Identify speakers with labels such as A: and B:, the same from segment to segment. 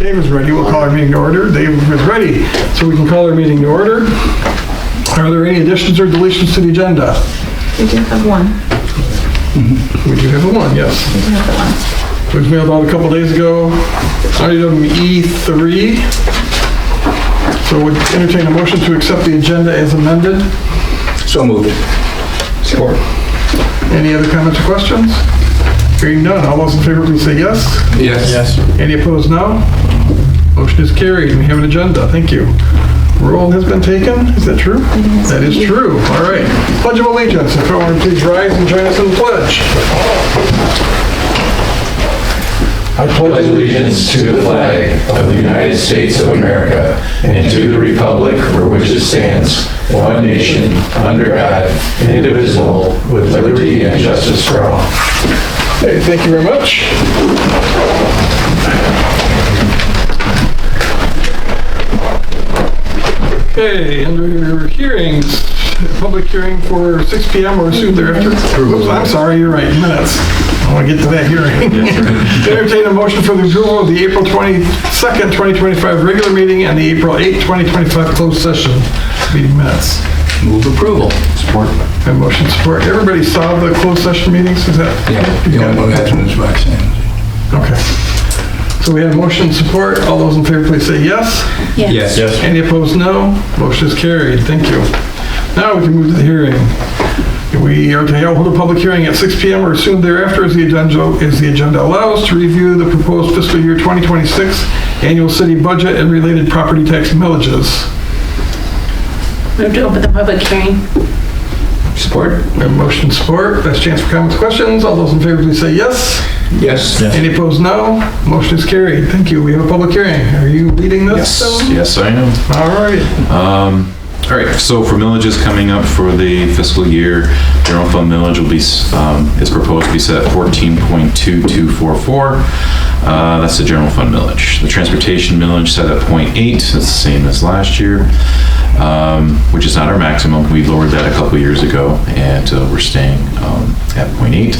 A: Dave is ready. We'll call our meeting to order. Dave is ready, so we can call our meeting to order. Are there any additions or deletions to the agenda?
B: We do have one.
A: We do have one, yes.
B: We do have the one.
A: It was mailed out a couple days ago. Item E3. So would entertain a motion to accept the agenda as amended.
C: So moved. Support.
A: Any other comments or questions? Hearing none, all those in favor please say yes.
C: Yes.
A: Any opposed, no? Motion is carried. We have an agenda. Thank you. Roll has been taken. Is that true? That is true. All right. Pledge of Allegiance. If everyone please rise and join us in the pledge. I
D: pledge allegiance to the flag of the United States of America and to the republic for which it stands, one nation, under God, indivisible, with liberty and justice for all.
A: Hey, thank you very much. Okay, under hearings, public hearing for 6 p.m. or soon thereafter. Oops, I'm sorry, you're right, minutes. I want to get to that hearing. Entertain a motion for the approval of the April 22nd, 2025 regular meeting and the April 8th, 2025 closed session meeting minutes.
C: Move approval. Support.
A: And motion support. Everybody saw the closed session meetings? Is that?
C: Yeah, the only one that was vaccinated.
A: Okay. So we have motion support. All those in favor, please say yes.
B: Yes.
A: Any opposed, no. Motion is carried. Thank you. Now we can move to the hearing. We are to hold a public hearing at 6 p.m. or soon thereafter as the agenda allows to review the proposed fiscal year 2026 annual city budget and related property tax millages.
B: Move to open the public hearing.
C: Support.
A: We have motion support. Last chance for comments, questions. All those in favor, please say yes.
C: Yes.
A: Any opposed, no. Motion is carried. Thank you. We have a public hearing. Are you leading this?
E: Yes, I am.
A: All right.
E: All right, so for millages coming up for the fiscal year, general fund millage will be, is proposed to be set at 14.2244. That's the general fund millage. The transportation millage set at 0.8, that's the same as last year, which is not our maximum. We lowered that a couple years ago, and we're staying at 0.8.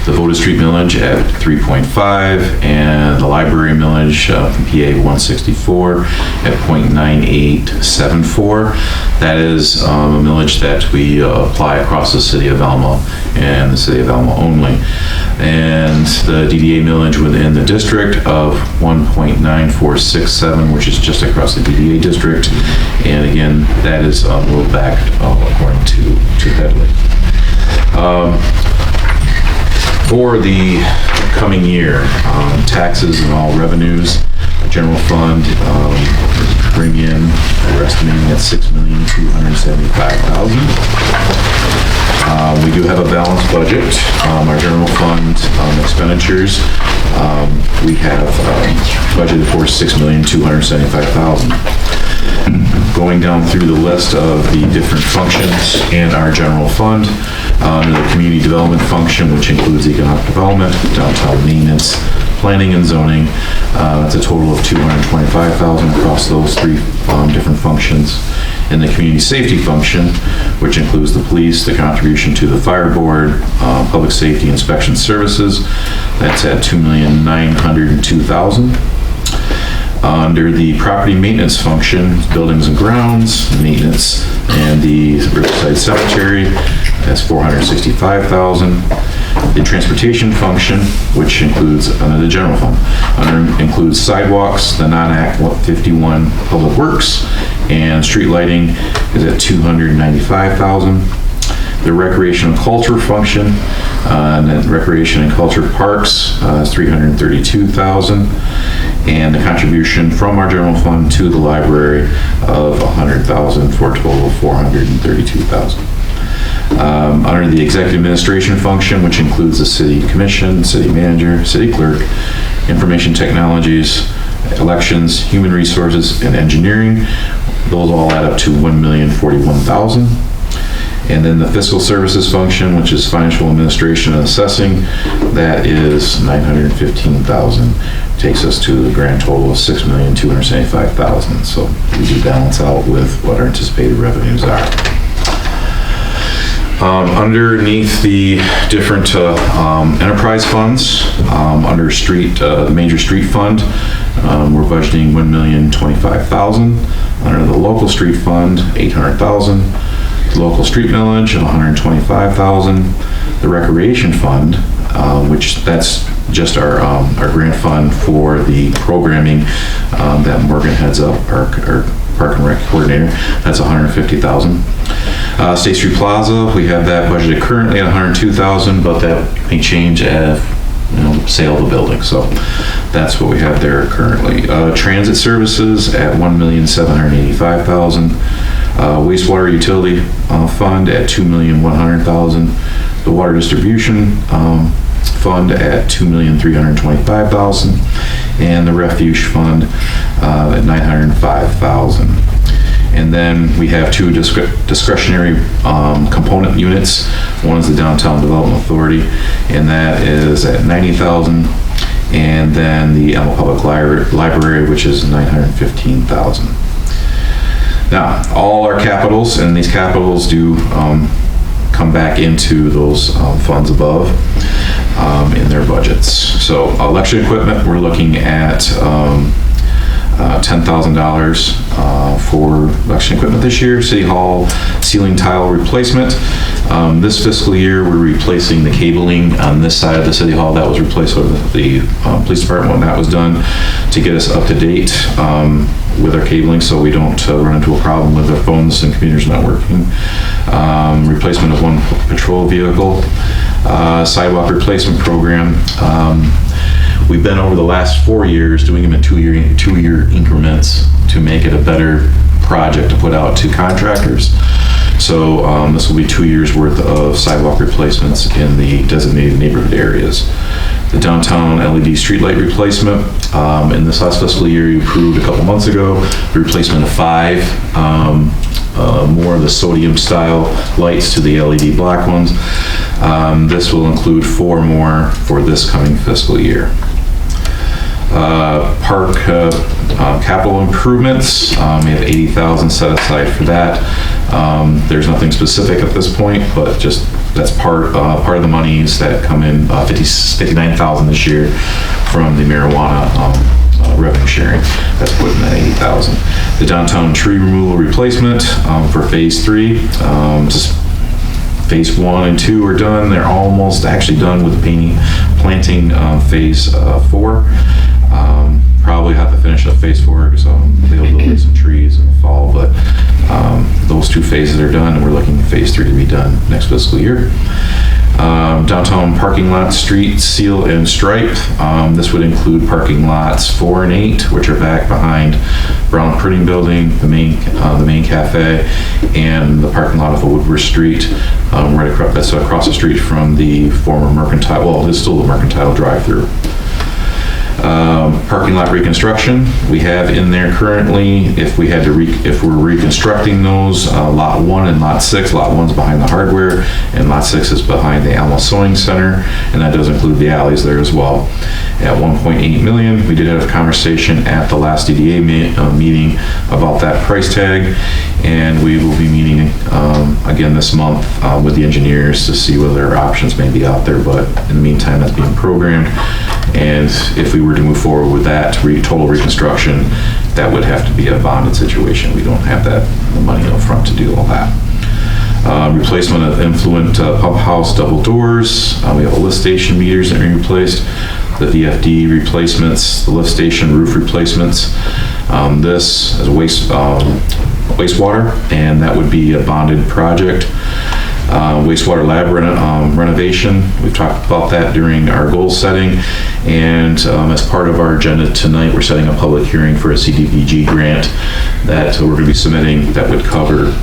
E: The Voda Street millage at 3.5, and the library millage from PA 164 at 0.9874. That is a millage that we apply across the city of Alma and the city of Alma only. And the DDA millage within the district of 1.9467, which is just across the DDA district. And again, that is moved back according to Headley. For the coming year, taxes and all revenues, general fund bring in, we're estimating at $6,275,000. We do have a balanced budget. Our general fund expenditures, we have budgeted for $6,275,000. Going down through the list of the different functions in our general fund, the community development function, which includes economic development, downtown maintenance, planning and zoning. It's a total of $225,000 across those three different functions. In the community safety function, which includes the police, the contribution to the fire board, public safety inspection services, that's at $2,902,000. Under the property maintenance function, buildings and grounds, maintenance, and the Riverside Cemetery, that's $465,000. The transportation function, which includes the general fund, includes sidewalks, the non-Act 51 public works, and street lighting is at $295,000. The recreation and culture function, and then recreation and culture parks is $332,000, and the contribution from our general fund to the library of $100,000 for a total of $432,000. Under the executive administration function, which includes the city commission, city manager, city clerk, information technologies, elections, human resources, and engineering, those all add up to $1,041,000. And then the fiscal services function, which is financial administration and assessing, that is $915,000. Takes us to the grand total of $6,275,000. So we do balance out with what our anticipated revenues are. Underneath the different enterprise funds, under the major street fund, We're budgeting $1,025,000. Under the local street fund, $800,000. The local street millage, $125,000. The recreation fund, which that's just our grant fund for the programming that Morgan heads up, our Park and Rec coordinator, that's $150,000. State Street Plaza, we have that budgeted currently at $102,000, but that may change as sale of the building. So that's what we have there currently. Transit services at $1,785,000. Wastewater utility fund at $2,100,000. The water distribution fund at $2,325,000, and the refuge fund at $905,000. And then we have two discretionary component units. One is the Downtown Development Authority, and that is at $90,000. And then the Elma Public Library, which is $915,000. Now, all our capitals, and these capitals do come back into those funds above in their budgets. So election equipment, we're looking at $10,000 for election equipment this year. City Hall ceiling tile replacement. This fiscal year, we're replacing the cabling on this side of the City Hall. That was replaced with the police department when that was done to get us up to date with our cabling so we don't run into a problem with our phones and computers not working. Replacement of one patrol vehicle. Sidewalk replacement program. We've been over the last 4 years doing them in two-year increments to make it a better project to put out to contractors. So this will be 2 years worth of sidewalk replacements in the designated neighborhood areas. The downtown LED streetlight replacement. In this last fiscal year, you approved a couple months ago, the replacement of 5 more of the sodium style lights to the LED black ones. This will include 4 more for this coming fiscal year. Park capital improvements, we have $80,000 set aside for that. There's nothing specific at this point, but just that's part of the monies that come in, $59,000 this year from the marijuana revenue sharing. That's put in that $80,000. The downtown tree removal replacement for phase 3. Just phase 1 and 2 are done. They're almost actually done with planting phase 4. Probably have to finish up phase 4 because they'll lay some trees in the fall, but those 2 phases are done, and we're looking at phase 3 to be done next fiscal year. Downtown parking lot, street, seal, and stripe. This would include parking lots 4 and 8, which are back behind Brown Printing Building, the main cafe, and the parking lot of Woodward Street, right across, that's across the street from the former Mercantile, well, it's still the Mercantile drive-through. Parking lot reconstruction, we have in there currently, if we're reconstructing those, lot 1 and lot 6. Lot 1's behind the hardware, and lot 6 is behind the Alma Sewing Center, and that does include the alleys there as well. At $1.8 million, we did have a conversation at the last DDA meeting about that price tag, and we will be meeting again this month with the engineers to see whether options may be out there, but in the meantime, that's being programmed. And if we were to move forward with that total reconstruction, that would have to be a bonded situation. We don't have the money up front to do all that. Replacement of influent pump house double doors. We have lift station meters that are replaced. The VFD replacements, the lift station roof replacements. This is wastewater, and that would be a bonded project. Wastewater lab renovation. We've talked about that during our goal setting, and as part of our agenda tonight, we're setting a public hearing for a CDBG grant that we're going to be submitting that would cover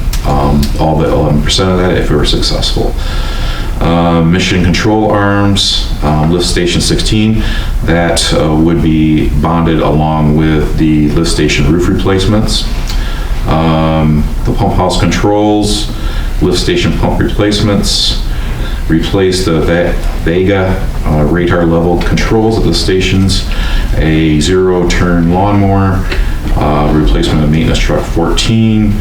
E: all the 11% of that if we were successful. Mission control arms, lift station 16, that would be bonded along with the lift station roof replacements. The pump house controls, lift station pump replacements, replace the Vega radar level controls at the stations, a 0-turn lawnmower, replacement of maintenance truck 14,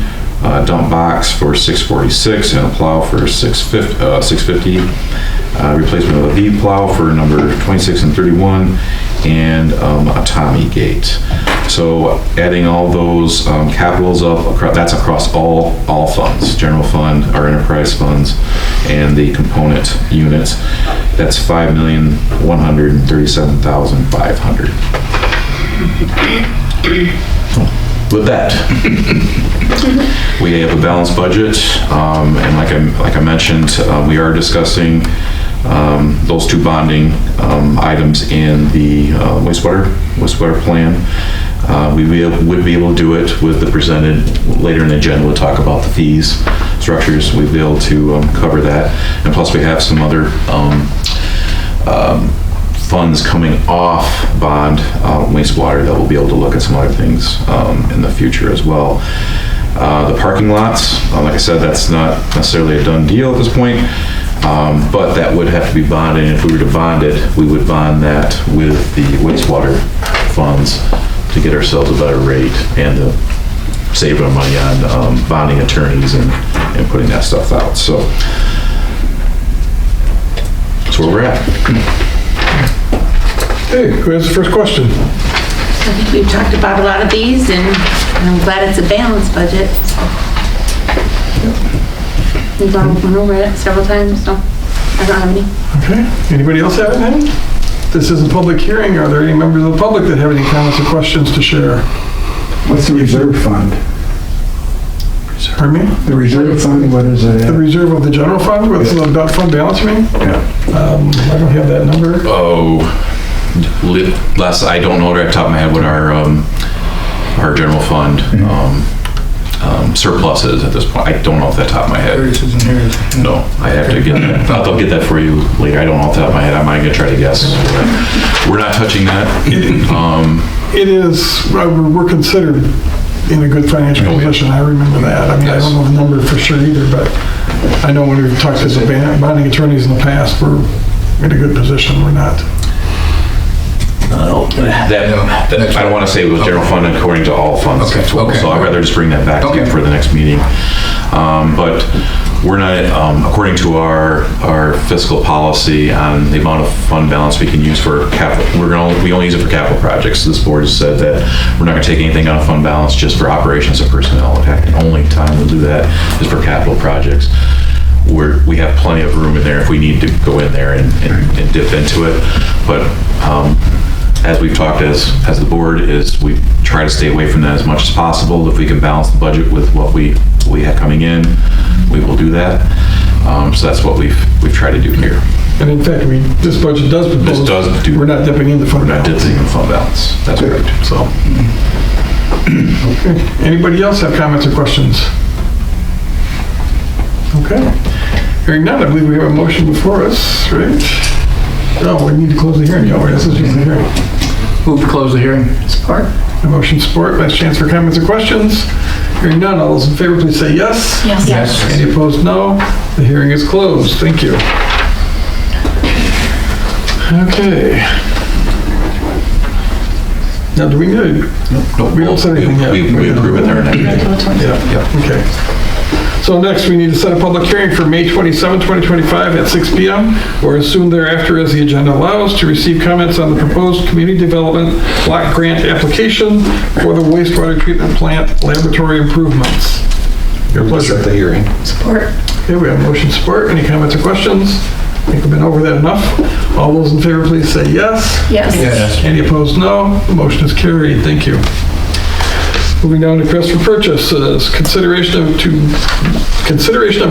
E: dump box for 646 and a plow for 650, replacement of a V plow for number 26 and 31, and a Tommy gate. So adding all those capitals up, that's across all funds, general fund, our enterprise funds, and the component units. That's $5,137,500. With that, we have a balanced budget, and like I mentioned, we are discussing those two bonding items in the wastewater plan. We would be able to do it with the presented later in the agenda. We'll talk about the fees structures. We'd be able to cover that, and plus we have some other funds coming off bond wastewater that we'll be able to look at some other things in the future as well. The parking lots, like I said, that's not necessarily a done deal at this point, but that would have to be bonded. And if we were to bond it, we would bond that with the wastewater funds to get ourselves a better rate and to save our money on bonding attorneys and putting that stuff out. So that's where we're at.
A: Okay, who has the first question?
B: I think we've talked about a lot of these, and I'm glad it's a balanced budget. We've gone over it several times, so I don't have any.
A: Okay, anybody else have any? This is a public hearing. Are there any members of the public that have any comments or questions to share?
F: What's the reserve fund?
A: Pardon me?
F: The reserve fund, what is it?
A: The reserve of the general fund, what's the fund balance, you mean?
F: Yeah.
A: I don't have that number.
E: Oh, Les, I don't know right off the top of my head what our general fund surplus is at this point. I don't know off the top of my head.
F: isn't here.
E: No, I have to get that. I'll get that for you later. I don't know off the top of my head. I'm not gonna try to guess. We're not touching that.
A: It is, we're considered in a good financial position. I remember that. I mean, I don't know the number for sure either, but I know when we've talked to the bonding attorneys in the past, we're in a good position. We're not.
E: That I don't want to say it was general fund according to all funds.
C: Okay, okay.
E: So I'd rather just bring that back to you
C: Okay.
E: for the next meeting. But we're not, according to our fiscal policy on the amount of fund balance we can use for capital, we only use it for capital projects. This board has said that we're not going to take anything out of fund balance just for operations and personnel. In fact, the only time we'll do that is for capital projects. We have plenty of room in there if we need to go in there and dip into it. But as we've talked as the board, is we try to stay away from that as much as possible. If we can balance the budget with what we have coming in, we will do that. So that's what we've tried to do here.
A: And in fact, this budget does propose.
E: This does do.
A: We're not dipping into fund
E: We're not
A: balance.
E: dipping in fund balance. That's correct. So.
A: Okay. Anybody else have comments or questions? Okay. Hearing none, I believe we have a motion before us, right? No, we need to close the hearing. Oh, this is just the hearing.
C: Move to close the hearing.
B: Support.
A: A motion support. Last chance for comments or questions. Hearing none, all those in favor, please say yes.
B: Yes.
A: Any opposed, no. The hearing is closed. Thank you. Okay. Now, do we need?
E: Nope.
A: We don't set anything yet.
E: We approve it there next meeting.
A: Yeah, okay. So next, we need to set a public hearing for May 27, 2025 at 6 p.m. or as soon thereafter as the agenda allows to receive comments on the proposed community development block grant application for the wastewater treatment plant laboratory improvements. Your pleasure.
C: Set the hearing.
B: Support.
A: Okay, we have motion support. Any comments or questions? I think we've been over that enough. All those in favor, please say yes.
B: Yes.
A: Any opposed, no. The motion is carried. Thank you. Moving down to request for purchases, consideration of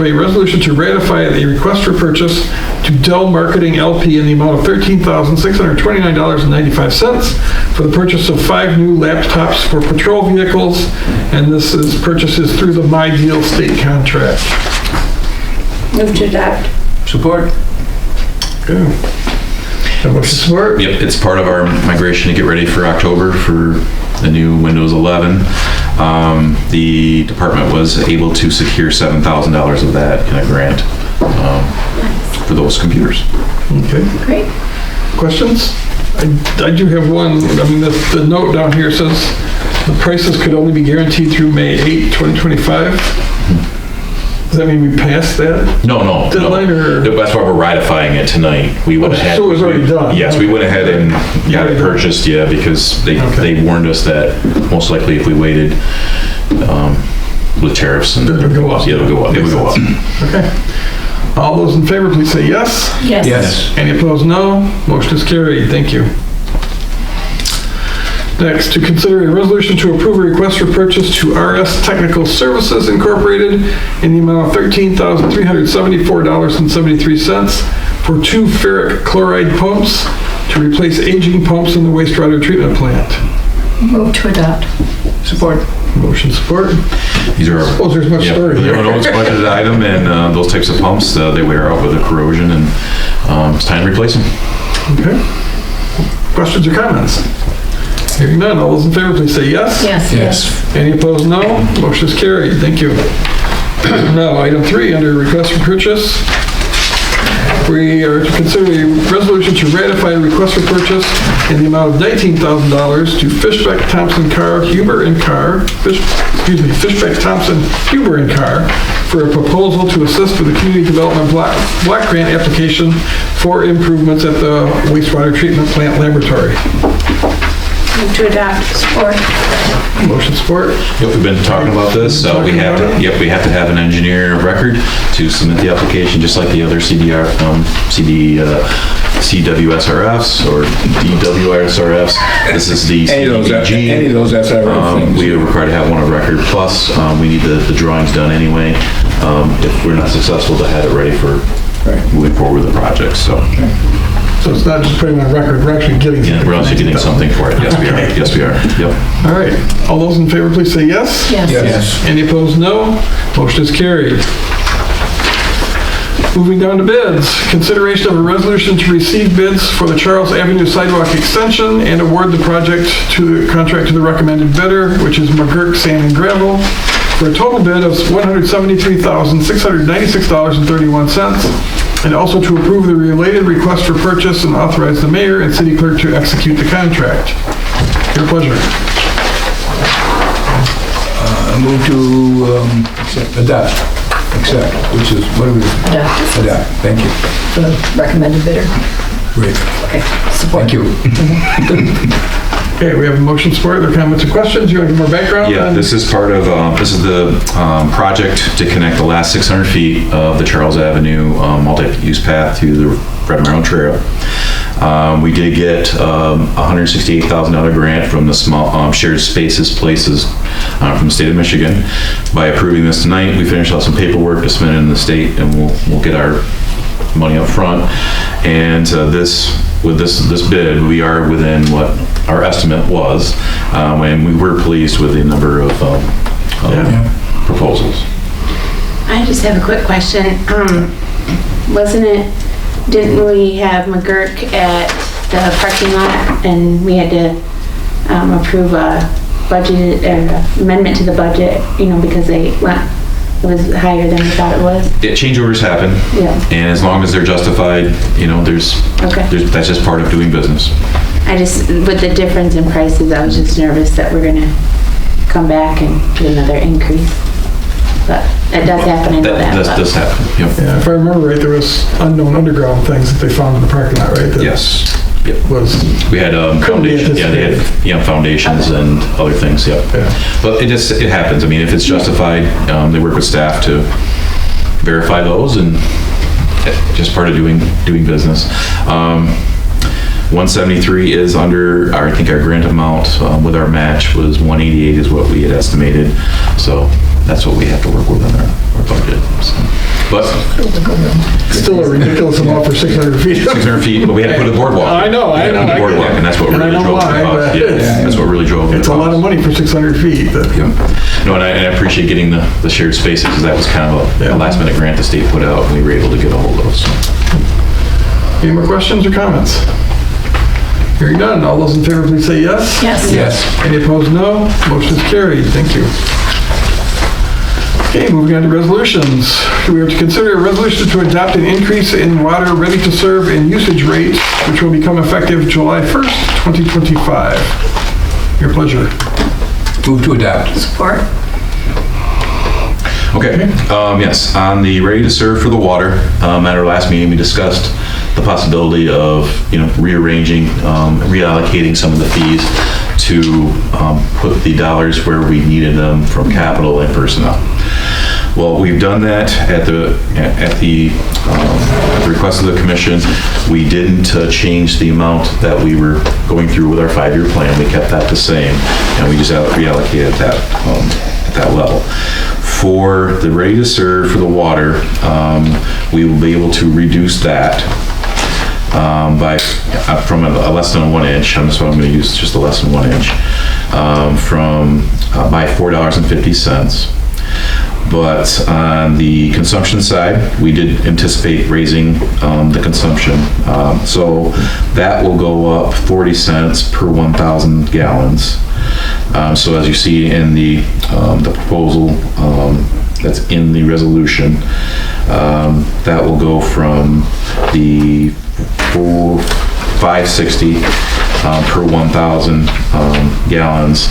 A: a resolution to ratify a request for purchase to Dell Marketing LP in the amount of $13,629.95 for the purchase of 5 new laptops for patrol vehicles, and this is purchases through the My Deal state contract.
B: Move to adopt.
C: Support.
A: Okay. Have motion support?
E: Yep, it's part of our migration to get ready for October for the new Windows 11. The department was able to secure $7,000 of that in a grant for those computers.
A: Okay.
B: Great.
A: Questions? I do have one. I mean, the note down here says the prices could only be guaranteed through May 8, 2025. Does that mean we passed that?
E: No.
A: Deadline or-
E: That's why we're ratifying it tonight. We went ahead.
A: So it was already done?
E: Yes, we went ahead and got it purchased, yeah, because
A: Okay.
E: they warned us that most likely if we waited, with tariffs and.
A: It would go up.
E: Yeah, it would go up. It would go up.
A: Okay. All those in favor, please say yes.
B: Yes.
C: Yes.
A: Any opposed, no. Motion is carried. Thank you. Next, to consider a resolution to approve a request for purchase to RS Technical Services Incorporated in the amount of $13,374.73 for 2 ferric chloride pumps to replace aging pumps in the wastewater treatment plant.
B: Move to adopt.
C: Support.
A: Motion support.
E: These are.
A: Oh, there's much story
E: They're
A: here.
E: an old budgeted item, and those types of pumps, they wear out with the corrosion, and it's time to replace them.
A: Okay. Questions or comments? Hearing none, all those in favor, please say yes.
B: Yes.
C: Yes.
A: Any opposed, no. Motion is carried. Thank you. Now, item 3, under request for purchase, we are to consider a resolution to ratify a request for purchase in the amount of $19,000 to Fishbeck Thompson Carr Huber and Carr, Fishbeck Thompson Huber and Carr for a proposal to assist with the community development block grant application for improvements at the wastewater treatment plant laboratory.
B: Move to adopt. Support.
A: Motion support.
E: Yep, we've been talking about this. We have to, we have to have an engineer of record to submit the application, just like the other CWSRFs or DWSRFs. This is the
C: Any of those
E: CDBG.
C: SRF things.
E: We are required to have one of record. Plus, we need the drawings done anyway. If we're not successful, to have it ready for moving forward with the project. So,
A: So it's not just putting on record, we're actually getting something.
E: yeah, we're also getting something for it. Yes, we are. Yes, we are. Yep.
A: All right. All those in favor, please say yes.
B: Yes.
C: Yes.
A: Any opposed, no. Motion is carried. Moving down to bids. Consideration of a resolution to receive bids for the Charles Avenue sidewalk extension and award the project to the contract to the recommended bidder, which is McGurk Sand and Gravel, for a total bid of $173,696.31. And also to approve the related request for purchase and authorize the mayor and city clerk to execute the contract. Your pleasure.
C: I move to adopt, accept, which is, what do we?
B: Adopt.
C: Adopt, thank you.
B: The recommended bidder.
C: Great,
B: Okay. Support.
C: thank you.
A: Okay, we have a motion support. Are there comments or questions? You want to give more background?
E: Yeah,
A: on-
E: this is part of, this is the project to connect the last 600 feet of the Charles Avenue multi-use path to the Red Marrow Trail. We did get a $168,000 grant from the small shared spaces places from the state of Michigan. By approving this tonight, we finished out some paperwork to submit in the state, and we'll get our money up front. And with this bid, we are within what our estimate was, and we were pleased with the number of proposals.
B: I just have a quick question. Didn't we have McGurk at the parking lot and we had to approve a budget amendment to the budget, because it was higher than we thought it was?
E: Yeah, changeovers happen.
B: Yeah.
E: And as long as they're justified, that's just part of doing business.
B: With the difference in prices, I was just nervous that we're gonna come back and do another increase. But that does happen, I know that.
E: That does happen, yep.
A: Yeah, if I remember right, there was unknown underground things that they found in the parking lot, right? That
E: Yes. Yep.
A: Was,
E: We had
A: Couldn't be
E: foundations, they had foundations and other things, yep.
A: Yeah.
E: But it happens. I mean, if it's justified, they work with staff to verify those, and just part of doing business. 173 is under, I think our grant amount with our match was 188 is what we had estimated. So that's what we have to work with in our budget. So. But
A: still a ridiculous amount for 600 feet.
E: 600 feet, but we had to put a boardwalk.
A: I know.
E: We had to put a boardwalk, and that's what
A: And I
E: really
A: know
E: drove the
A: why,
E: cost.
A: but
E: Yeah,
A: it's-
E: that's what really drove the
A: It's a lot of
E: cost.
A: money for 600 feet. But
E: No, and I appreciate getting the shared spaces, because that was kind of a last minute grant the state put out, and we were able to get a hold of. So.
A: Any more questions or comments? Hearing none. All those in favor, please say yes.
B: Yes.
C: Yes.
A: Any opposed, no. Motion is carried. Thank you. Okay, moving on to resolutions. We are to consider a resolution to adopt an increase in water ready-to-serve and usage rates, which will become effective July 1st, 2025. Your pleasure.
C: Move to adopt.
B: Support.
E: Okay, yes, on the ready to serve for the water, at our last meeting, we discussed the possibility of, rearranging, reallocating some of the fees to put the dollars where we needed them from capital and personnel. Well, we've done that at the request of the commission. We didn't change the amount that we were going through with our 5-year plan. We kept that the same, and we just reallocated that at that level. For the ready to serve for the water, we will be able to reduce that from a less than 1 inch. That's what I'm going to use, just a less than 1 inch, by $4.50. But on the consumption side, we did anticipate raising the consumption. So that will go up 40 cents per 1,000 gallons. So as you see in the proposal that's in the resolution, that will go from the $5.60 per 1,000 gallons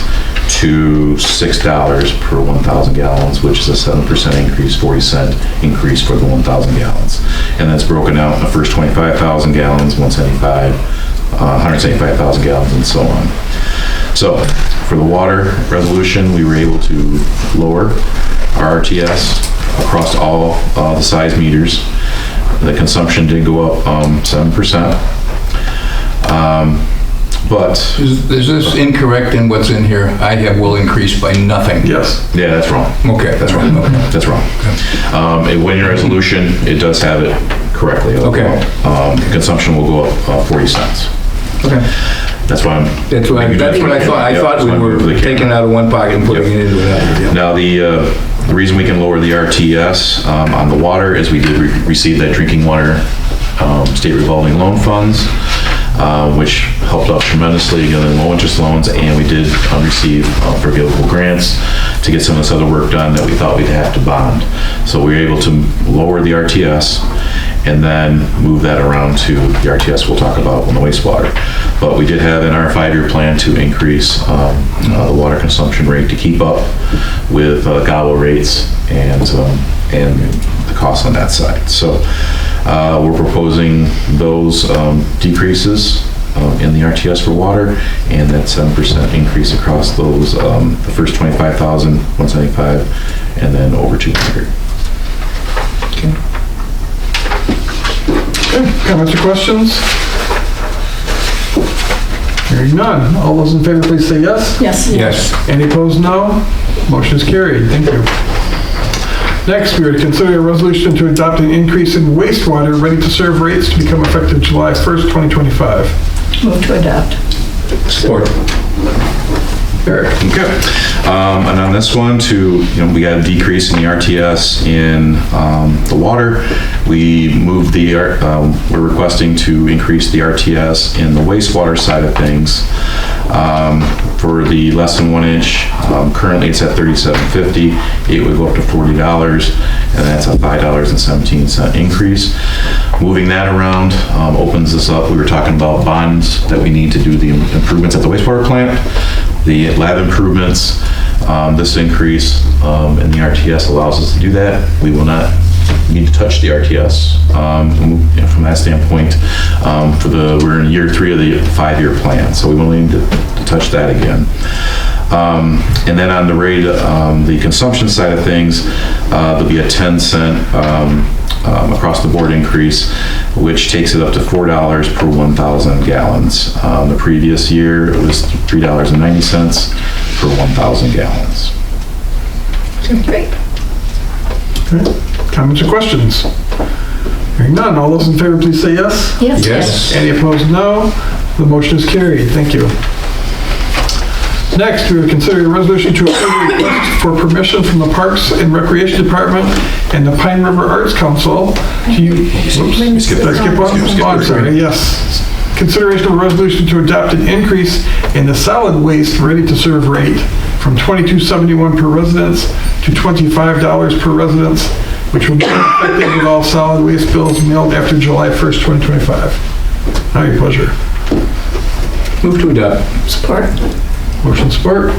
E: to $6 per 1,000 gallons, which is a 7% increase, 40-cent increase for the 1,000 gallons. And that's broken out in the first 25,000 gallons, 175,000 gallons, and so on. So for the water resolution, we were able to lower our RTS across all the size meters. The consumption did go up 7%. But
C: Is this incorrect in what's in here? I have will increase by nothing.
A: Yes.
E: yeah, that's wrong.
C: Okay, that's right.
E: That's wrong. When your resolution, it does have it correctly.
C: Okay.
E: Consumption will go up 40 cents.
C: Okay.
E: That's why
C: That's what I thought. I thought we were taking it out of one pocket and putting it into another. Yeah.
E: Now, the reason we can lower the RTS on the water is we did receive that drinking water state revolving loan funds, which helped out tremendously getting low interest loans, and we did receive forgivable grants to get some of this other work done that we thought we'd have to bond. So we were able to lower the RTS and then move that around to the RTS we'll talk about on the wastewater. But we did have in our 5-year plan to increase the water consumption rate to keep up with GAWA rates and the costs on that side. So we're proposing those decreases in the RTS for water, and that 7% increase across those, the first 25,000, 175, and then over 200.
A: Okay, comments or questions? Hearing none. All those in favor, please say yes.
G: Yes.
C: Yes.
A: Any opposed, no. Motion is carried. Thank you. Next, we are to consider a resolution to adopt an increase in wastewater ready-to-serve rates to become effective July 1st, 2025.
G: Move to adopt.
C: Support.
A: Eric?
E: Okay. And on this one, we got a decrease in the RTS in the water. We moved we're requesting to increase the RTS in the wastewater side of things. For the less than 1 inch, currently it's at $37.50. It would go up to $40, and that's a $5.17 increase. Moving that around opens this up. We were talking about bonds that we need to do the improvements at the wastewater plant, the lab improvements. This increase in the RTS allows us to do that. We will not need to touch the RTS from that standpoint. We're in year 3 of the 5-year plan, so we won't need to touch that again. And then on the rate, the consumption side of things, there'll be a 10-cent across the board increase, which takes it up to $4 per 1,000 gallons. The previous year, it was $3.90 per 1,000 gallons.
G: Great.
A: Okay. Comments or questions? Hearing none. All those in favor, please say yes.
G: Yes.
C: Yes.
A: Any opposed, no. The motion is carried. Thank you. Next, we will consider a resolution to approve a request for permission from the Parks and Recreation Department and the Pine River Arts Council to use... Did I skip one? Oh, I'm sorry, yes. Consideration of a resolution to adopt an increase in the solid waste ready-to-serve rate from $22.71 per residence to $25 per residence, which will be effective with all solid waste bills mailed after July 1st, 2025. Now your pleasure.
C: Move to adopt.
G: Support.
A: Motion support.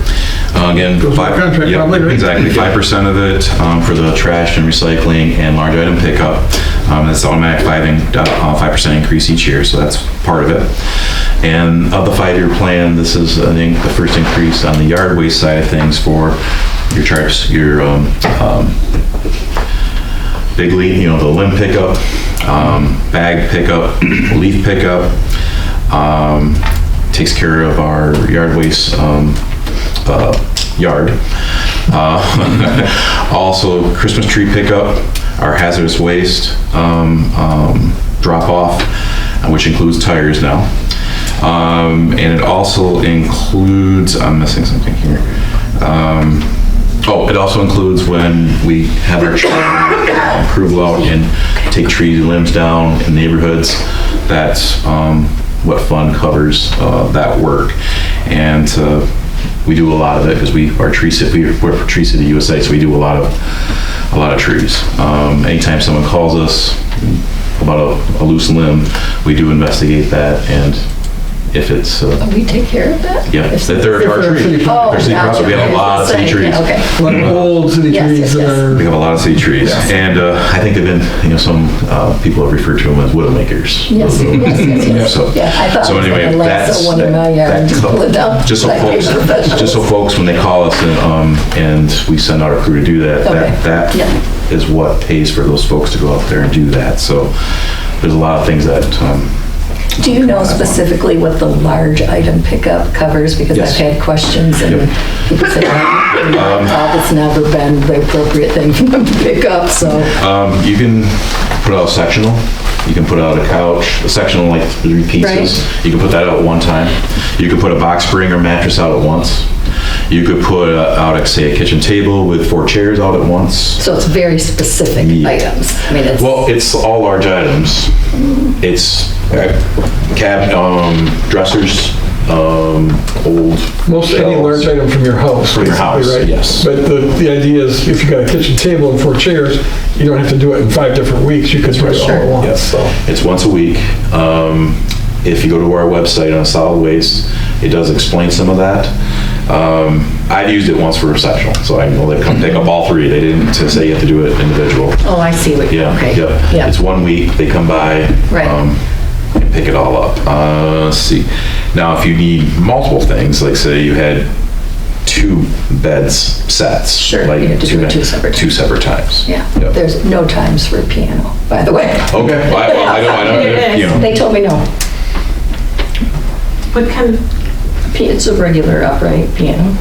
E: Again,
A: Goes with the contract
E: yep,
A: probably, right?
E: exactly, 5% of it for the trash and recycling and large item pickup. That's automatic 5% increase each year, so that's part of it. And of the 5-year plan, this is, I think, the first increase on the yard waste side of things for your charge, your big leaf, the limb pickup, bag pickup, leaf pickup, takes care of our yard waste yard. Also, Christmas tree pickup, our hazardous waste drop off, which includes tires now. And it also includes, I'm missing something here. It also includes when we have our tree approval out and take tree limbs down in neighborhoods. That's what fund covers that work. And we do a lot of it because we're Tree City USA, so we do a lot of trees. Anytime someone calls us about a loose limb, we do investigate that, and if it's
G: We take care of that?
E: yeah, if they're our tree.
G: Oh,
E: Our city property, we have a lot of city trees.
G: Okay.
A: A lot of old city
G: Yes,
A: trees
G: yes,
A: that
G: yes.
A: are.
E: We have a lot of city trees, and I think they've been, some people have referred to them as widowmakers.
G: Yes, yes.
E: So,
G: Yeah, I thought
E: so
G: it was
E: anyway,
G: gonna lasso one in my yard and
E: that-
G: pull it down.
E: just so
G: like
E: folks,
G: paper vegetables.
E: just so folks, when they call us and we send out a crew to do that,
G: Okay.
E: that
G: Yeah.
E: is what pays for those folks to go out there and do that. So there's a lot of things that,
G: Do you know specifically what the large item pickup covers? Because
E: Yes.
G: I've had questions and
E: Yep.
G: people say, it's never been the appropriate thing for them to pick up, so.
E: you can put out a sectional. You can put out a couch, a sectional like 3 pieces. You can put that out at one time. You can put a box spring or mattress out at once. You could put out, say, a kitchen table with 4 chairs out at once.
G: So it's very specific
E: Yeah.
G: items. I mean, it's.
E: Well, it's all large items. It's dressers, old.
A: Most any
E: shelves.
A: large item from your house.
E: From your
A: basically,
E: house,
A: right?
E: yes.
A: But the idea is if you got a kitchen table and 4 chairs, you don't have to do it in 5 different weeks. You could do it all at once.
E: Yes,
A: So.
E: it's once a week. If you go to our website on solid waste, it does explain some of that. I've used it once for a sectional, so I know they come pick up all 3. They didn't to say you have to do it individual.
G: Oh, I see what you,
E: Yeah,
G: okay.
E: yeah. It's 1 week, they come by.
G: Right.
E: And pick it all up. Let's see. Now, if you need multiple things, like say you had 2 beds sets.
G: Sure,
E: like
G: you have to do it
E: beds,
G: 2 separate
E: Two separate times.
G: Yeah,
E: Yep.
G: there's no times for a piano, by the way.
E: Okay, well, I know,
G: They told me no.
B: What kind of,
G: It's a regular upright piano.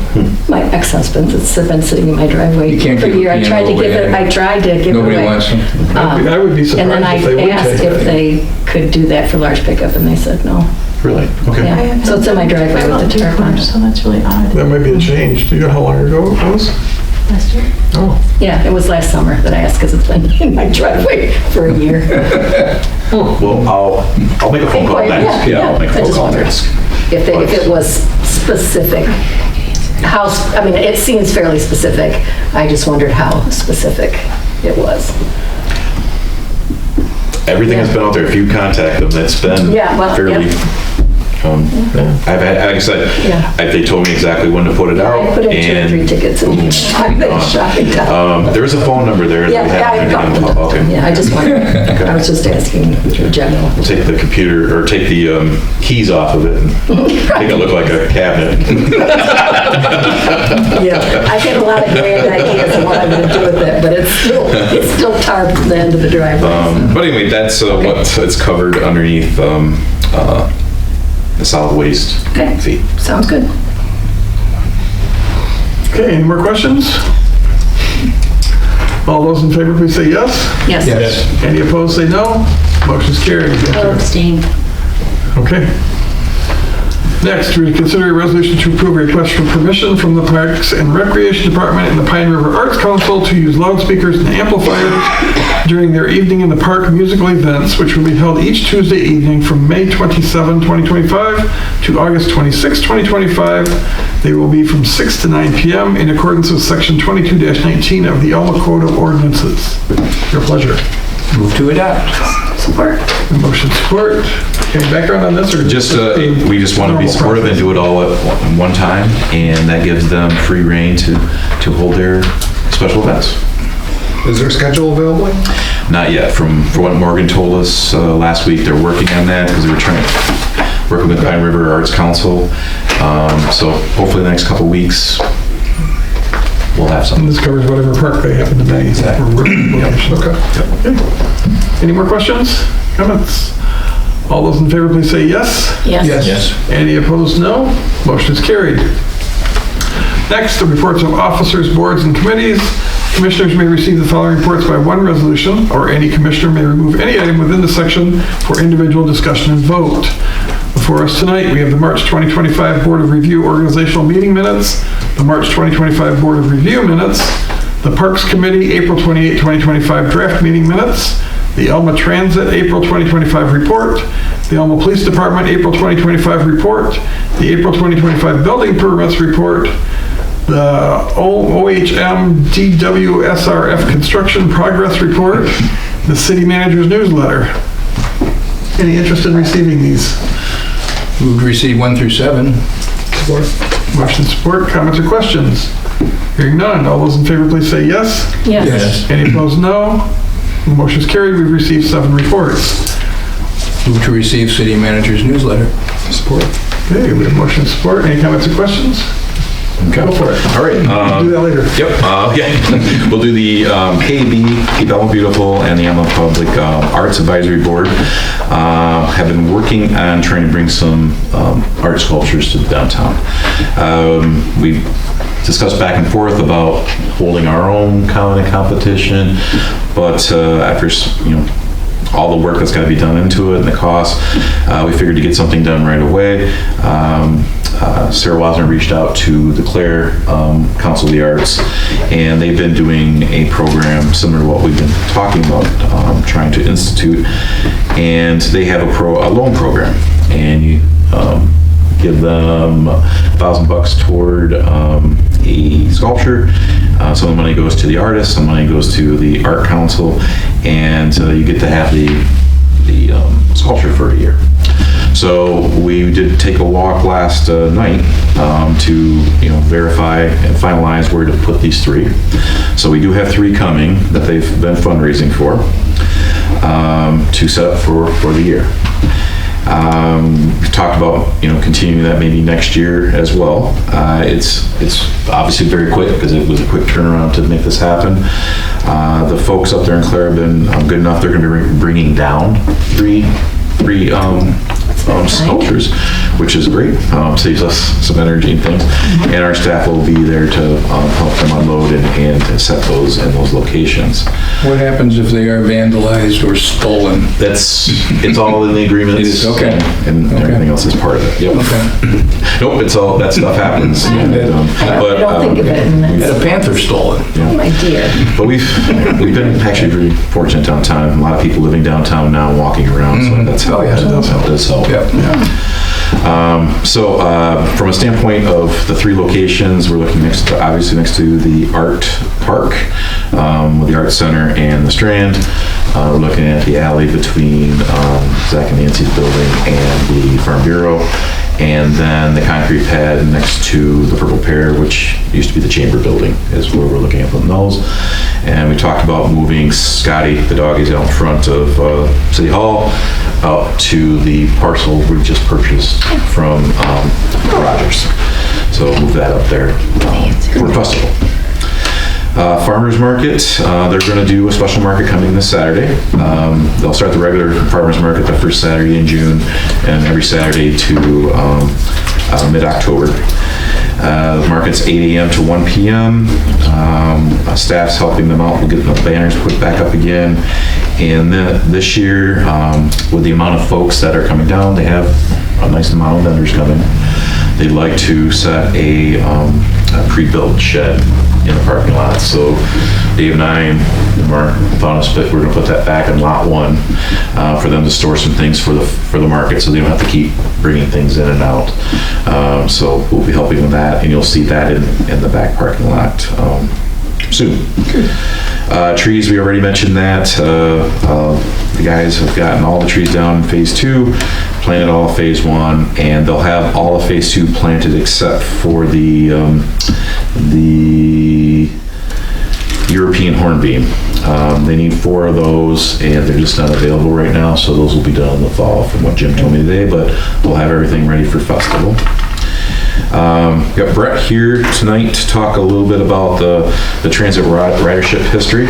G: My ex-husband's, it's been sitting in my driveway
C: You can't
G: for a
C: give a
G: year. I tried to
C: piano
G: give it,
C: away.
G: I tried to give it away.
C: Nobody wants them.
A: I would be
G: And then
A: surprised if they would
G: I asked
A: take
G: if
A: it.
G: they could do that for large pickup, and they said no.
E: Really? Okay.
G: Yeah, so it's in my driveway with the tarp on.
B: so that's really odd.
A: That might be a change. Do you know how long ago it was?
B: Last year?
A: Oh.
G: Yeah, it was last summer that I asked, because it's been in my driveway for a year.
E: Well, I'll make a phone call
G: Yeah,
E: next.
G: yeah,
E: I'll make a
G: I
E: phone
G: just
E: call
G: wondered.
E: next.
G: If it was specific, I mean, it seems fairly specific. I just wondered how specific it was.
E: Everything has been out there. If you contact them, it's been
G: Yeah, well,
E: fairly.
G: yeah.
E: I've had, like I said,
G: Yeah.
E: they told me exactly when to put it out.
G: I put in 2 or 3
E: and
G: tickets and I've been shopping down.
E: there is a phone number there. that
G: Yeah,
E: we have
G: I got
E: on the- Okay.
G: it. Yeah, I just wondered. I was just asking in general.
E: We'll take the computer, or take the keys off of it and make it look like a cabinet.
G: Yeah, I've had a lot of grand ideas of what I'm gonna do with it, but it's still tarped at the end of the driveway.
E: But anyway, that's what it's covered underneath the solid waste
G: Okay.
E: fee.
G: Sounds good.
A: Okay, any more questions? All those in favor, please say yes.
G: Yes.
C: Yes.
A: Any opposed, say no. Motion's carried.
B: I'll abstain.
A: Okay. Next, we consider a resolution to approve a request for permission from the Parks and Recreation Department and the Pine River Arts Council to use loudspeakers and amplifiers during their Evening in the Park musical events, which will be held each Tuesday evening from May 27, 2025 to August 26, 2025. They will be from 6 to 9 p.m. in accordance with Section 22-19 of the Alma Code of Ordinances. Your pleasure.
C: Move to adopt.
G: Support.
A: Motion support. Any background on this or
E: Just,
A: a
E: we just want to be
A: normal
E: supportive and
A: process?
E: do it all at one time, and that gives them free reign to hold their special events.
H: Is there a schedule available?
E: Not yet. From what Morgan told us last week, they're working on that because they were working with Pine River Arts Council. So hopefully the next couple weeks, we'll have
A: And
E: something.
A: this covers whatever park they happen to be.
E: Exactly.
A: or working location. Okay. Any more questions, comments? All those in favor, please say yes.
G: Yes.
A: Any opposed, no. Motion is carried. Next, the reports of officers, boards, and committees. Commissioners may receive the following reports by one resolution, or any commissioner may remove any item within the section for individual discussion and vote. Before us tonight, we have the March 2025 Board of Review organizational meeting minutes, the March 2025 Board of Review minutes, the Parks Committee April 28, 2025 draft meeting minutes, the Elma Transit April 2025 report, the Elma Police Department April 2025 report, the April 2025 building permits report, the OHM DWSRF construction progress report, the city manager's newsletter. Any interest in receiving these?
C: Move to receive 1 through 7.
A: Motion support, comments or questions? Hearing none, all those in favor please say yes.
G: Yes.
A: Any opposed, no. The motion is carried, we've received 7 reports.
C: Move to receive city manager's newsletter.
H: Support.
A: Okay, we have motion support, any comments or questions? Go for it.
E: All right.
A: Do that later.
E: Yep, yeah. We'll do the KAB, Keep Elma Beautiful, and the Elma Public Arts Advisory Board. Have been working on trying to bring some art sculptures to the downtown. We've discussed back and forth about holding our own kind of competition, but after, all the work that's got to be done into it and the cost, we figured to get something done right away. Sarah Wasner reached out to the Clare Council of the Arts, and they've been doing a program similar to what we've been talking about, trying to institute. And they have a loan program, and you give them $1,000 toward a sculpture. Some of the money goes to the artist, some money goes to the Art Council, and you get to have the sculpture for a year. So we did take a walk last night to verify and finalize where to put these 3. So we do have 3 coming that they've been fundraising for to set up for the year. We've talked about continuing that maybe next year as well. It's obviously very quick because it was a quick turnaround to make this happen. The folks up there in Clare have been good enough. They're going to be bringing down three sculptures, which is great. Saves us some energy and things. And our staff will be there to help them unload and set those in those locations.
C: What happens if they are vandalized or stolen?
E: It's all in the agreements.
C: It is, okay.
E: And everything else is part of it. Yep.
C: Okay.
E: Nope, it's all, that stuff happens.
G: I don't think of it in
C: Had
G: this.
C: a panther stolen.
G: Oh, my dear.
E: But we've been actually very fortunate downtown. A lot of people living downtown now, walking around, so that's helped.
C: Oh, yeah, it does help.
E: It does help.
C: Yep.
E: So from a standpoint of the 3 locations, we're looking obviously next to the Art Park, with the Art Center and the Strand. We're looking at the alley between Zach and Nancy's building and the Farm Bureau. And then the concrete pad next to the Purple Pear, which used to be the Chamber Building, is where we're looking at putting those. And we talked about moving Scotty, the dog is out front of City Hall, out to the parcel we just purchased from Rogers. So move that up there for a festival. Farmers Market, they're going to do a special market coming this Saturday. They'll start the regular Farmers Market the first Saturday in June and every Saturday to mid-October. The market's 8 a.m. to 1 p.m. Staff's helping them out. We'll get the banners put back up again. And this year, with the amount of folks that are coming down, they have a nice amount of vendors coming. They'd like to set a pre-built shed in the parking lot. So Dave and I and Mark found a split. We're gonna put that back in lot 1 for them to store some things for the market, so they don't have to keep bringing things in and out. So we'll be helping with that, and you'll see that in the back parking lot soon. Trees, we already mentioned that. The guys have gotten all the trees down in phase 2, planted all of phase 1, and they'll have all of phase 2 planted except for the European hornbeam. They need 4 of those, and they're just not available right now, so those will be done in the fall from what Jim told me today, but we'll have everything ready for festival. Got Brett here tonight to talk a little bit about the transit ridership history.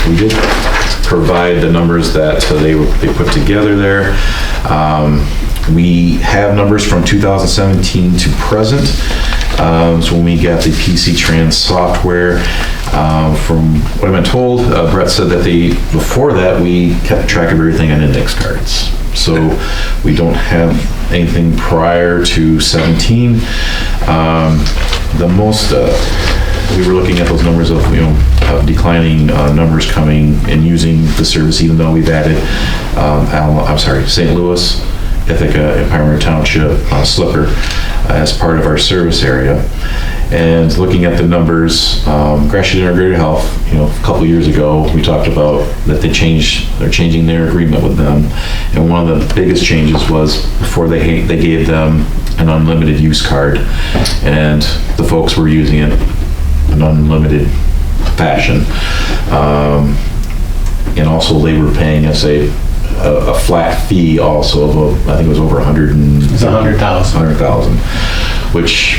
E: We did provide the numbers that they put together there. We have numbers from 2017 to present. So when we got the PC Trans software, from what I've been told, Brett said that before that, we kept track of everything on index cards. So we don't have anything prior to 17. The most, we were looking at those numbers of, of declining numbers coming and using the service, even though we've added, St. Louis, Ithaca, and Pioneer Township, Slipper, as part of our service area. And looking at the numbers, Gratiot Integrated Health, a couple of years ago, we talked about that they're changing their agreement with them. And one of the biggest changes was before they gave them an unlimited use card, and the folks were using it in unlimited fashion. And also they were paying us a flat fee also of, I think it was over 100,000, which,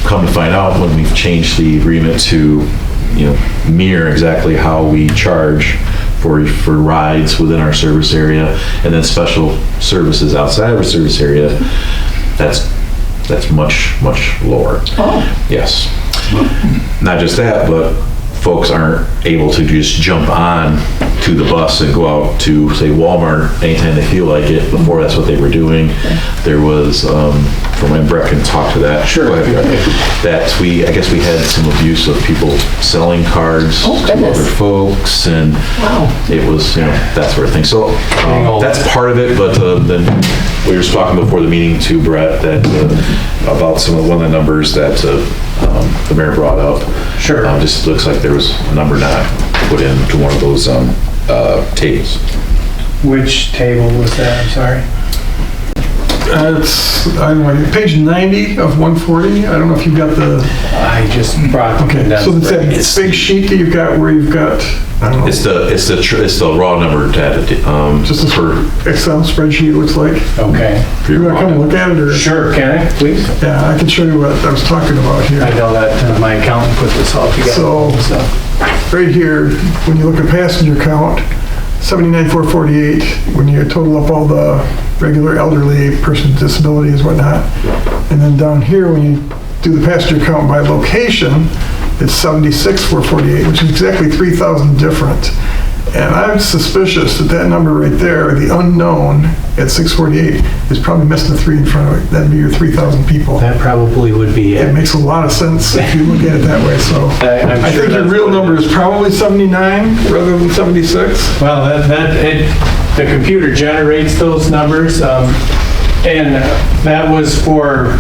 E: come to find out, when we've changed the agreement to, mirror exactly how we charge for rides within our service area, and then special services outside of our service area, that's much, much lower.
G: Oh.
E: Yes. Not just that, but folks aren't able to just jump on to the bus and go out to, say, Walmart anytime they feel like it. Before, that's what they were doing. There was, from when Brett can talk to that.
F: Sure.
E: Go ahead, Brett. That I guess we had some abuse of people selling cards to other folks, and it was, that sort of thing. So that's part of it, but then we were talking before the meeting to Brett that about one of the numbers that the mayor brought up.
I: Sure.
E: Just looks like there was a number not put into one of those tables.
I: Which table was that? I'm sorry.
A: It's, I don't know, page 90 of 140. I don't know if you've got the...
I: I just brought the
A: Okay,
I: condensed
A: so it's that
I: version.
A: big sheet that you've got where you've got, I don't know,
E: It's the raw number data.
A: just a Excel spreadsheet, it looks like.
I: Okay.
A: You want to come look at it, or?
I: Sure, can I, please?
A: Yeah, I can show you what I was talking about here.
I: I know that my accountant put this all together.
A: So- Right here, when you look at passenger count, 79,448, when you total up all the regular elderly, person with disabilities, whatnot. And then down here, when you do the passenger count by location, it's 76,448, which is exactly 3,000 different. And I'm suspicious that number right there, the unknown at 648, is probably missing a 3 in front of it. That'd be your 3,000 people.
I: That probably would be
A: It
I: it.
A: makes a lot of sense if you look at it that way, so.
I: I'm
A: I
I: sure
A: think your
I: that's
A: real
I: what it
A: number is probably 79 rather than 76.
I: Well, the computer generates those numbers, and that was for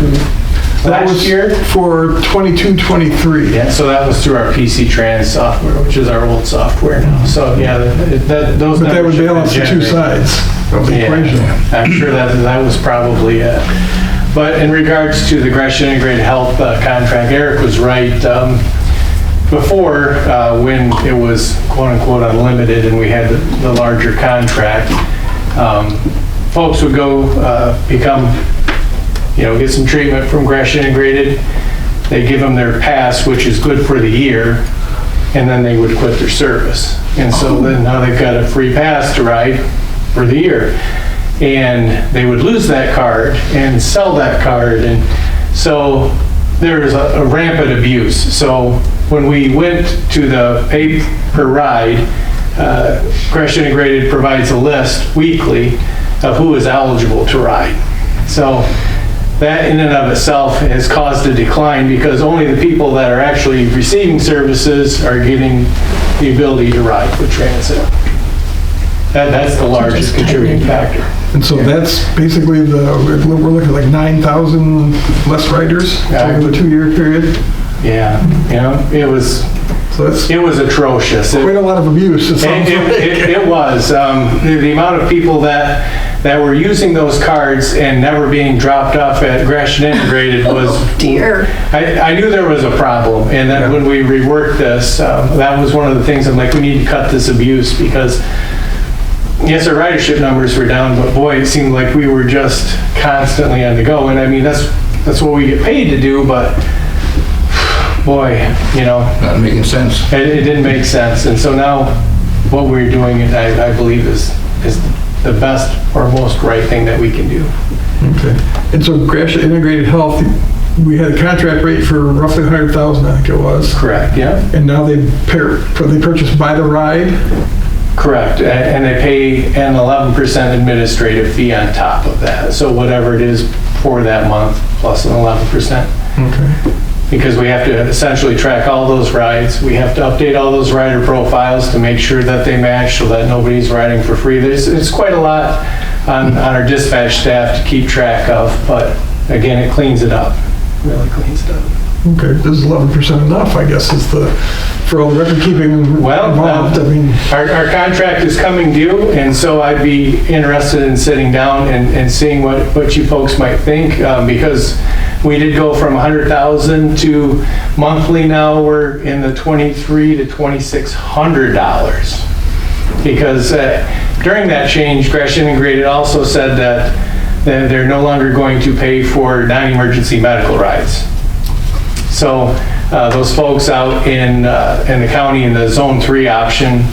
A: That was
I: last year?
A: for 22, 23.
I: Yeah, so that was through our PC Trans software, which is our old software now. So, yeah, those
A: But that would
I: numbers have
A: balance
I: been
A: the two
I: generated.
A: sides of the equation.
I: Yeah, I'm sure that was probably it. But in regards to the Gratiot Integrated Health contract, Eric was right. Before, when it was quote-unquote unlimited and we had the larger contract, folks would go get some treatment from Gratiot Integrated. They give them their pass, which is good for the year, and then they would quit their service. And so then now they've got a free pass to ride for the year. And they would lose that card and sell that card. And so there is a rampant abuse. So when we went to the pay per ride, Gratiot Integrated provides a list weekly of who is eligible to ride. So that in and of itself has caused a decline because only the people that are actually receiving services are getting the ability to ride with transit. That's the largest contributing factor.
A: And so that's basically we're looking at like 9,000 less riders over the 2-year period.
I: Yeah, it was
A: So that's
I: It was atrocious.
A: quite a lot of abuse, it sounds like.
I: It was. The amount of people that were using those cards and never being dropped off at Gratiot Integrated was,
G: Dear.
I: I knew there was a problem. And then when we reworked this, that was one of the things I'm like, we need to cut this abuse because, yes, our ridership numbers were down, but boy, it seemed like we were just constantly on the go. And I mean, that's what we get paid to do, but boy, you know,
C: Not making sense.
I: it didn't make sense. And so now what we're doing, I believe, is the best or most right thing that we can do.
A: Okay. And so Gratiot Integrated Health, we had a contract rate for roughly 100,000, I think it was.
I: Correct, yeah.
A: And now they purchase by the ride?
I: Correct. And they pay an 11% administrative fee on top of that. So whatever it is for that month plus an 11%.
A: Okay.
I: Because we have to essentially track all those rides. We have to update all those rider profiles to make sure that they match so that nobody's riding for free. It's quite a lot on our dispatch staff to keep track of, but again, it cleans it up, really cleans it up.
A: Okay, this is 11% enough, I guess, is for all the record keeping involved. I mean,
I: Our contract is coming due, and so I'd be interested in sitting down and seeing what you folks might think, because we did go from 100,000 to monthly. Now we're in the $2,300 to $2,600. Because during that change, Gratiot Integrated also said that they're no longer going to pay for non-emergency medical rides. So those folks out in the county in the Zone 3 option,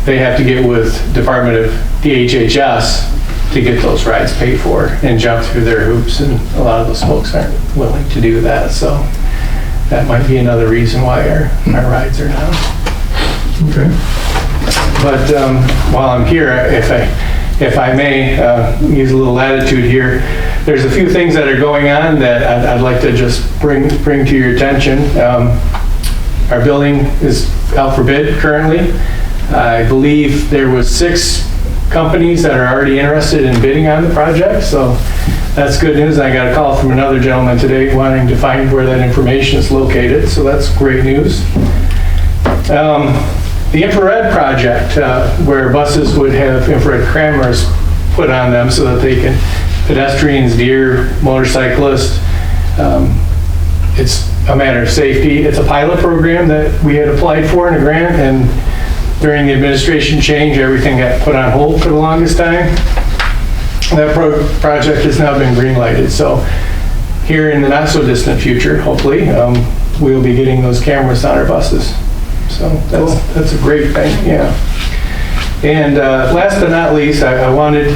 I: they have to get with Department of DHHS to get those rides paid for and jump through their hoops, and a lot of those folks aren't willing to do that. So that might be another reason why our rides are down.
A: okay.
I: But while I'm here, if I may use a little latitude here, there's a few things that are going on that I'd like to just bring to your attention. Our building is out for bid currently. I believe there was 6 companies that are already interested in bidding on the project, so that's good news. I got a call from another gentleman today wanting to find where that information is located, so that's great news. The infrared project, where buses would have infrared cameras put on them so that they can, pedestrians, deer, motorcyclists, it's a matter of safety. It's a pilot program that we had applied for in a grant, and during the administration change, everything got put on hold for the longest time. That project has now been green-lighted, so here in the not-so-distant future, hopefully, we'll be getting those cameras on our buses. So that's a great thing, yeah. And last but not least, I wanted,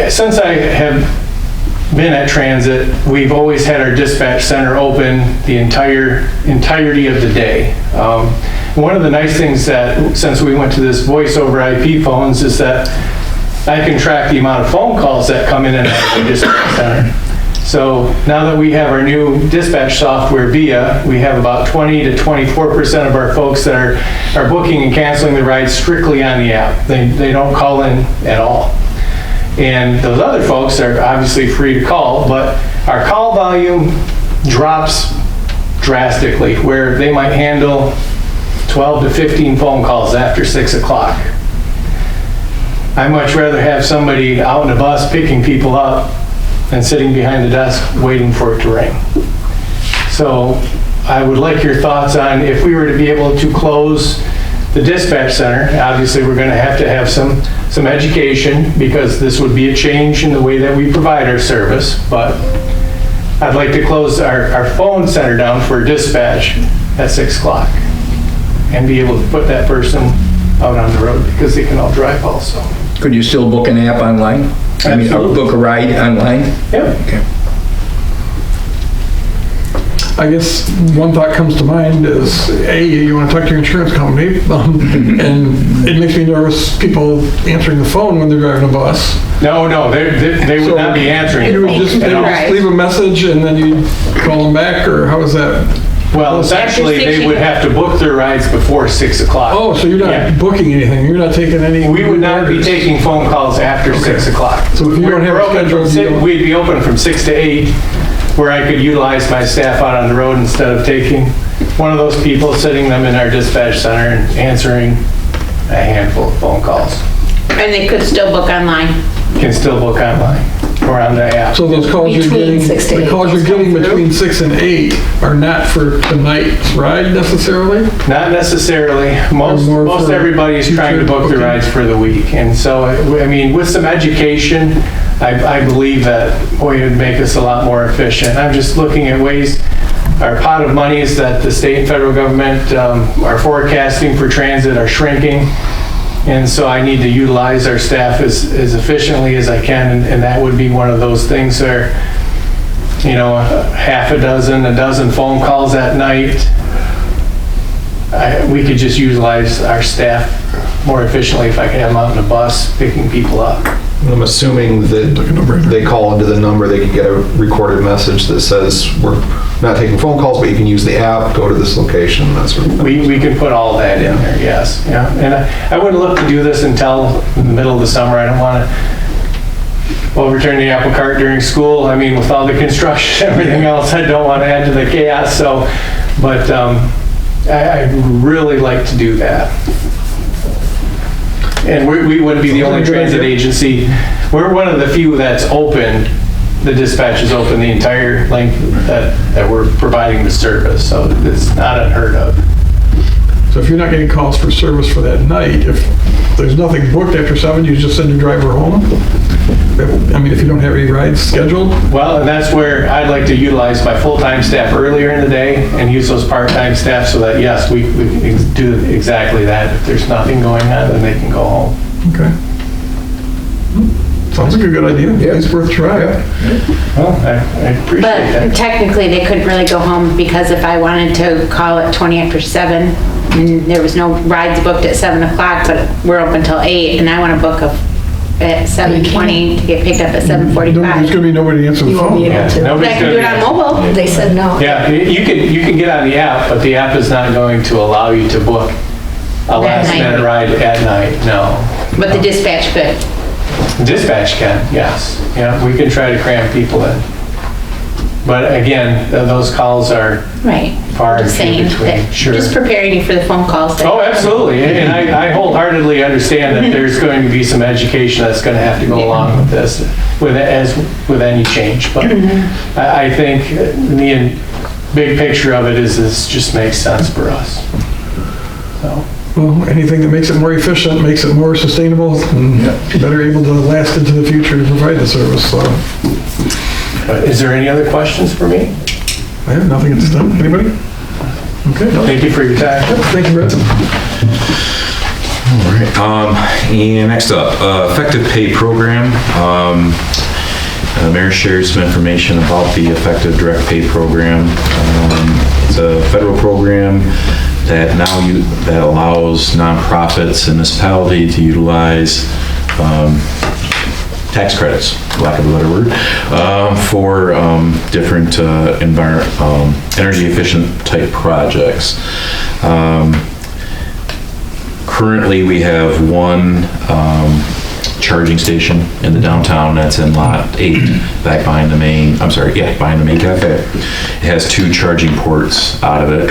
I: since I have been at Transit, we've always had our dispatch center open the entirety of the day. One of the nice things that, since we went to this voice over IP phones, is that I can track the amount of phone calls that come in and out of the dispatch center. So now that we have our new dispatch software, VIA, we have about 20 to 24% of our folks that are booking and canceling the rides strictly on the app. They don't call in at all. And those other folks are obviously free to call, but our call volume drops drastically, where they might handle 12 to 15 phone calls after 6 o'clock. I'd much rather have somebody out in a bus picking people up than sitting behind the desk waiting for it to ring. So I would like your thoughts on if we were to be able to close the dispatch center. Obviously, we're going to have some education, because this would be a change in the way that we provide our service, but I'd like to close our phone center down for dispatch at 6 o'clock and be able to put that person out on the road, because they can all drive also.
C: Could you still book an app online? I mean, or book a ride online?
I: Yeah.
C: Okay.
A: I guess one thought comes to mind is, you want to talk to your insurance company, and it makes me nervous, people answering the phone when they're driving a bus.
I: No, they would not be answering.
A: You would just leave a message and then you call them back, or how is that?
I: Well, essentially, they would have to book their rides before 6 o'clock.
A: Oh, so you're not booking anything, you're not taking any?
I: We would not be taking phone calls after 6 o'clock.
A: So if you don't have a schedule,
I: We'd be open from 6 to 8, where I could utilize my staff out on the road instead of taking one of those people, sitting them in our dispatch center and answering a handful of phone calls.
B: And they could still book online.
I: Can still book online or on the app.
A: So those calls you're
G: Between
A: getting,
G: 6 to 8,
A: the calls you're
G: those come
A: getting
G: through?
A: between 6 and 8 are not for tonight's ride necessarily?
I: Not necessarily. Most
A: more for
I: everybody is trying to book their
A: future-
I: rides for the week. And so, I mean, with some education, I believe that, boy, it would make us a lot more efficient. I'm just looking at ways, our pot of monies that the state and federal government are forecasting for transit are shrinking. And so I need to utilize our staff as efficiently as I can. And that would be one of those things where, you know, a dozen phone calls at night. We could just utilize our staff more efficiently if I could have them out in a bus picking people up.
H: I'm assuming that they call into the number, they can get a recorded message that says, we're not taking phone calls, but you can use the app, go to this location, that sort of thing.
I: We can put all that in there, yes, yeah. And I wouldn't look to do this until the middle of the summer. I don't want to overturn the apple cart during school. I mean, with all the construction and everything else, I don't want to add to the chaos, so, but I'd really like to do that. And we wouldn't be the only transit agency. We're one of the few that's open, the dispatch is open the entire length that we're providing the service, so it's not unheard of.
A: So if you're not getting calls for service for that night, if there's nothing booked after 7, you just send your driver home? I mean, if you don't have any rides scheduled?
I: Well, and that's where I'd like to utilize my full-time staff earlier in the day and use those part-time staff so that, yes, we can do exactly that. If there's nothing going on, then they can go home.
A: Okay. Sounds like a good idea.
H: Yeah.
A: It's worth trying.
I: Well, I appreciate
B: But
I: that.
B: technically, they couldn't really go home because if I wanted to call at 20 after 7, and there was no rides booked at 7 o'clock, but we're open till 8, and I want to book at 7:20 to get picked up at
A: There's
B: 7:45.
A: gonna be nobody to answer the
G: You won't be
A: phone.
G: able to.
B: But
I: Nobody's
B: I can
I: gonna
B: do
I: be-
B: it on mobile.
G: They said no.
I: Yeah, you can get on the app, but the app is not going to allow you to book a last-minute
B: night.
I: ride at night, no.
B: But the dispatch could.
I: Dispatch can, yes. Yeah, we can try to cram people in. But again, those calls are
B: Right.
I: far and
B: Just
I: few
B: saying
I: between,
B: that-
I: sure.
B: Just preparing you for the phone calls. that-
I: Oh, absolutely, and I wholeheartedly understand that there's going to be some education that's going to have to go along with this, as with any change, but I think the big picture of it is this just makes sense for us. So,
A: Well, anything that makes it more efficient, makes it more sustainable, and better able to last into the future and provide the service, so.
I: but is there any other questions for me?
A: I have nothing at this time. Anybody? Okay, no.
I: Thank you for your time.
A: Thank you, Brett.
E: And next up, effective pay program. Mayor shared some information about the effective direct pay program. It's a federal program that that allows nonprofits in this municipality to utilize tax credits, for lack of a better word, for different energy efficient type projects. Currently, we have one charging station in the downtown, that's in lot 8, back behind the main, behind the main cafe. It has 2 charging ports out of it.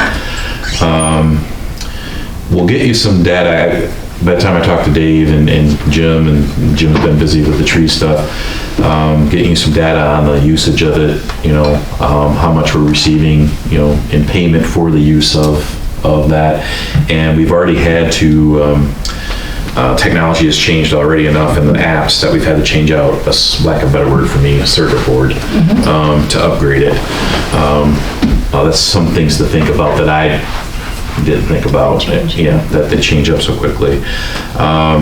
E: We'll get you some data. By the time I talk to Dave and Jim, and Jim's been busy with the tree stuff, getting you some data on the usage of it, how much we're receiving, in payment for the use of that. And we've already had to, technology has changed already enough in the apps that we've had to change out, lack of a better word for me, a circuit board, to upgrade it. That's some things to think about that I didn't think about, that they change up so quickly.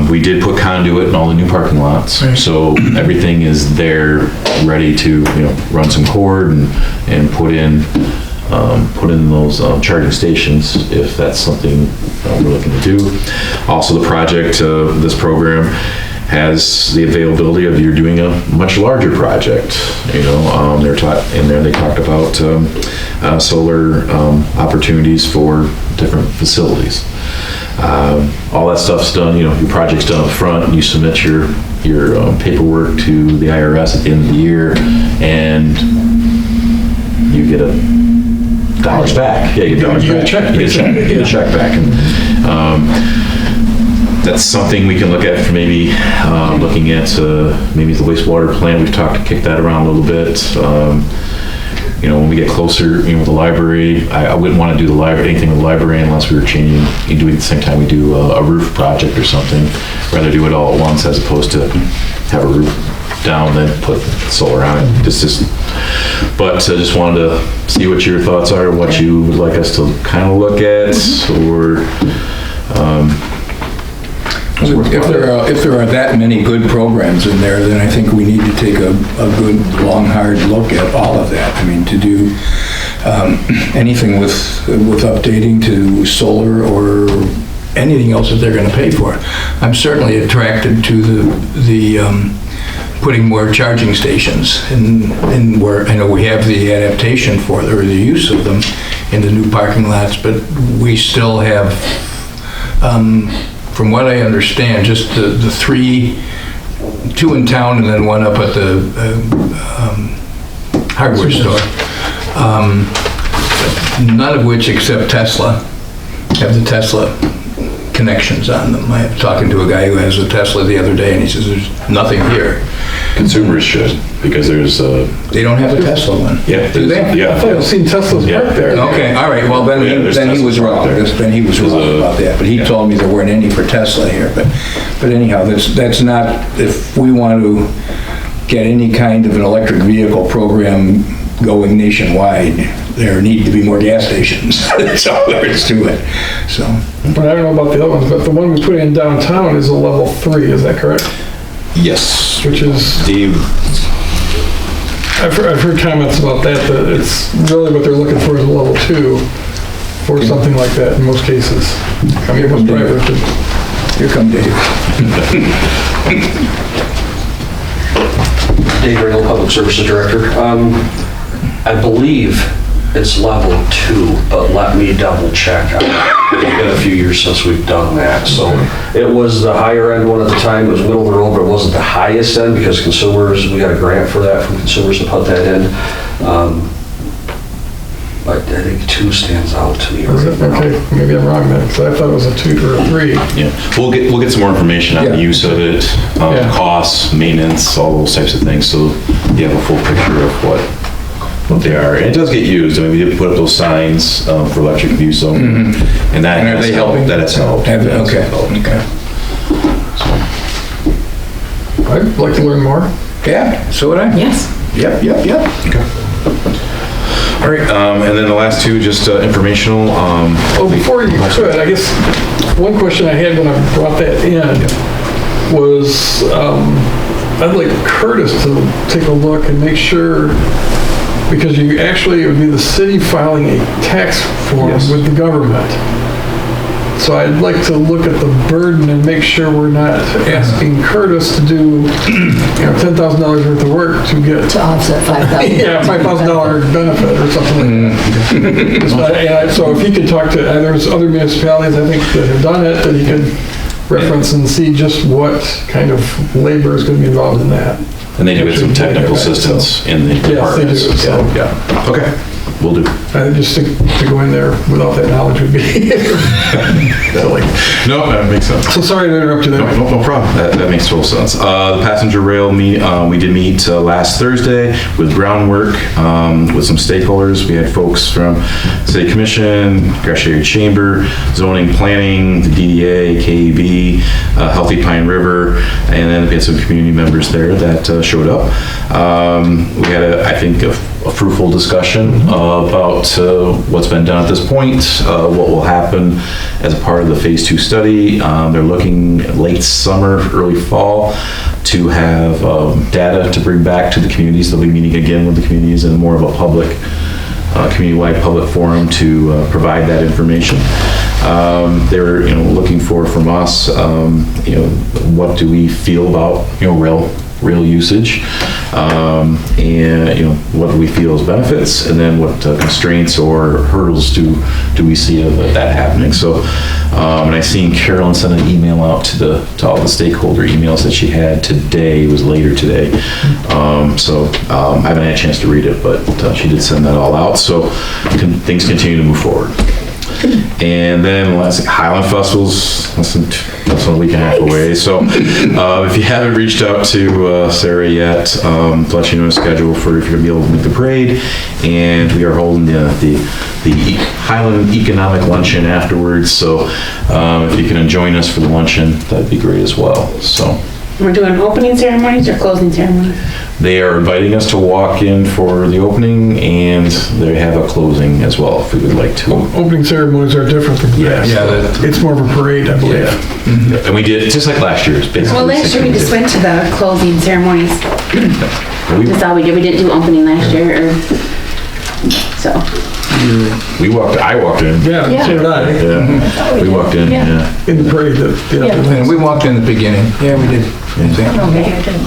E: We did put conduit in all the new parking lots, so everything is there, ready to, run some cord and put in those charging stations if that's something we're looking to do. Also, the project, this program has the availability of you're doing a much larger project. They talked about solar opportunities for different facilities. All that stuff's done, your project's done up front, and you submit your paperwork to the IRS at the end of the year, and you get dollars back. Yeah, you get dollars
A: You get a
E: back.
A: check,
E: You get a check back. And, that's something we can look at for maybe looking at maybe the wastewater plant. We've kicked that around a little bit. When we get closer, with the library, I wouldn't want to do anything with the library unless we were doing at the same time we do a roof project or something. Rather do it all at once as opposed to have a roof down then put solar on it. But just wanted to see what your thoughts are, what you would like us to kind of look at, or
C: If there are that many good programs in there, then I think we need to take a good, long, hard look at all of that. I mean, to do anything with updating to solar or anything else that they're going to pay for. I'm certainly attracted to the putting more charging stations in where I know we have the adaptation for or the use of them in the new parking lots, but we still have. From what I understand, just the 2 in town and then one up at the hardware store. None of which, except Tesla, have the Tesla connections on them. I was talking to a guy who has a Tesla the other day, and he says there's nothing here.
E: consumers should, because there's
C: They don't have a Tesla one?
E: yeah,
C: Do they?
A: I thought
E: yeah.
A: I've seen Teslas parked there.
C: Okay, all right, well,
E: Yeah,
C: then
E: there's
C: he was
E: Teslas
C: wrong.
E: out there.
C: Then he was wrong about that, but he told me there weren't any for Tesla here, but anyhow, that's not, if we want to get any kind of an electric vehicle program going nationwide, there need to be more gas stations. That's all there is to it, so.
A: But I don't know about the other ones, but the one we put in downtown is a level 3, is that correct?
E: Yes.
A: Which is,
E: Dave,
A: I've heard comments about that it's really what they're looking for is a level 2 or something like that in most cases. I mean, most drivers could.
C: Here come Dave.
J: Dave Ringel, Public Services Director. I believe it's level 2, but let me double check. It's been a few years since we've done that. So it was the higher end one at the time. It was middle of the road, but it wasn't the highest end because consumers, we got a grant for that from consumers to put that in. But I think 2 stands out to me
A: Is
J: right
A: it?
J: now.
A: Okay, maybe I'm wrong then, because I thought it was a 2 or a 3.
E: yeah, we'll get some more information on the
C: Yeah.
E: use of it,
A: Yeah.
E: costs, maintenance, all those types of things, so you have a full picture of what they are. And it does get used. I mean, we did put up those signs for electric view, so, and that
C: And are
E: has
C: they
E: helped.
C: helping?
E: That has helped.
C: Have-
E: That has
C: Okay,
E: helped.
C: okay.
A: I'd like to learn more.
C: Yeah, so would I.
G: Yes.
C: Yep.
E: All right, and then the last two, just informational.
A: Well, before you could, I guess, one question I had when I brought that in was, I'd like Curtis to take a look and make sure, because it would be the city filing a tax form with the government. So I'd like to look at the burden and make sure we're not asking Curtis to do, $10,000 worth of work to get
G: To offset $5,000.
A: yeah, $5,000 benefit or something like that. So if he could talk to, there's other municipalities, I think, that have done it, that he could reference and see just what kind of labor is going to be involved in that.
E: And they do get some technical assistance in the
A: Yes, they do,
E: departments.
A: so.
E: Yeah, okay, will do.
A: I just think to go in there without that knowledge would be silly.
E: No, that makes sense.
A: So sorry to interrupt you there.
E: No problem. That makes total sense. The passenger rail we did meet last Thursday with groundwork, with some stakeholders. We had folks from City Commission, Gratiot Area Chamber, Zoning, Planning, the DDA, KEB, Healthy Pine River, and then we had some community members there that showed up. We had, I think, a fruitful discussion about what's been done at this point, what will happen as a part of the Phase 2 study. They're looking late summer, early fall to have data to bring back to the communities. They'll be meeting again with the communities in more of a public, community-wide public forum to provide that information. They're looking for from us, what do we feel about rail usage. and, you know, what do we feel as benefits, and then what constraints or hurdles do we see of that happening. So, and I seen Carolyn send an email out to all the stakeholder emails that she had today. It was later today. So I haven't had a chance to read it, but she did send that all out. So things continue to move forward. And then last, Highland Festival's less than a week and a half away. So if you haven't reached out to Sarah yet, to let you know the schedule for if you're gonna be able to make the parade. And we are holding the Highland Economic Luncheon afterwards. So if you can join us for the luncheon, that'd be great as well. So
B: We're doing opening ceremonies or closing ceremonies?
E: they are inviting us to walk in for the opening, and they have a closing as well if we would like to.
A: Opening ceremonies are different from that.
C: Yeah,
A: It's more of a parade, I believe.
E: Yeah. And we did, just like last year, it's basically.
B: Well, last year we just went to the closing ceremonies.
E: We-
B: That's all we did. We didn't do opening last year, so.
E: I walked in.
A: Yeah, so did I.
E: Yeah, we walked in, yeah.
A: In the parade,
C: And we walked in the beginning. Yeah, we did.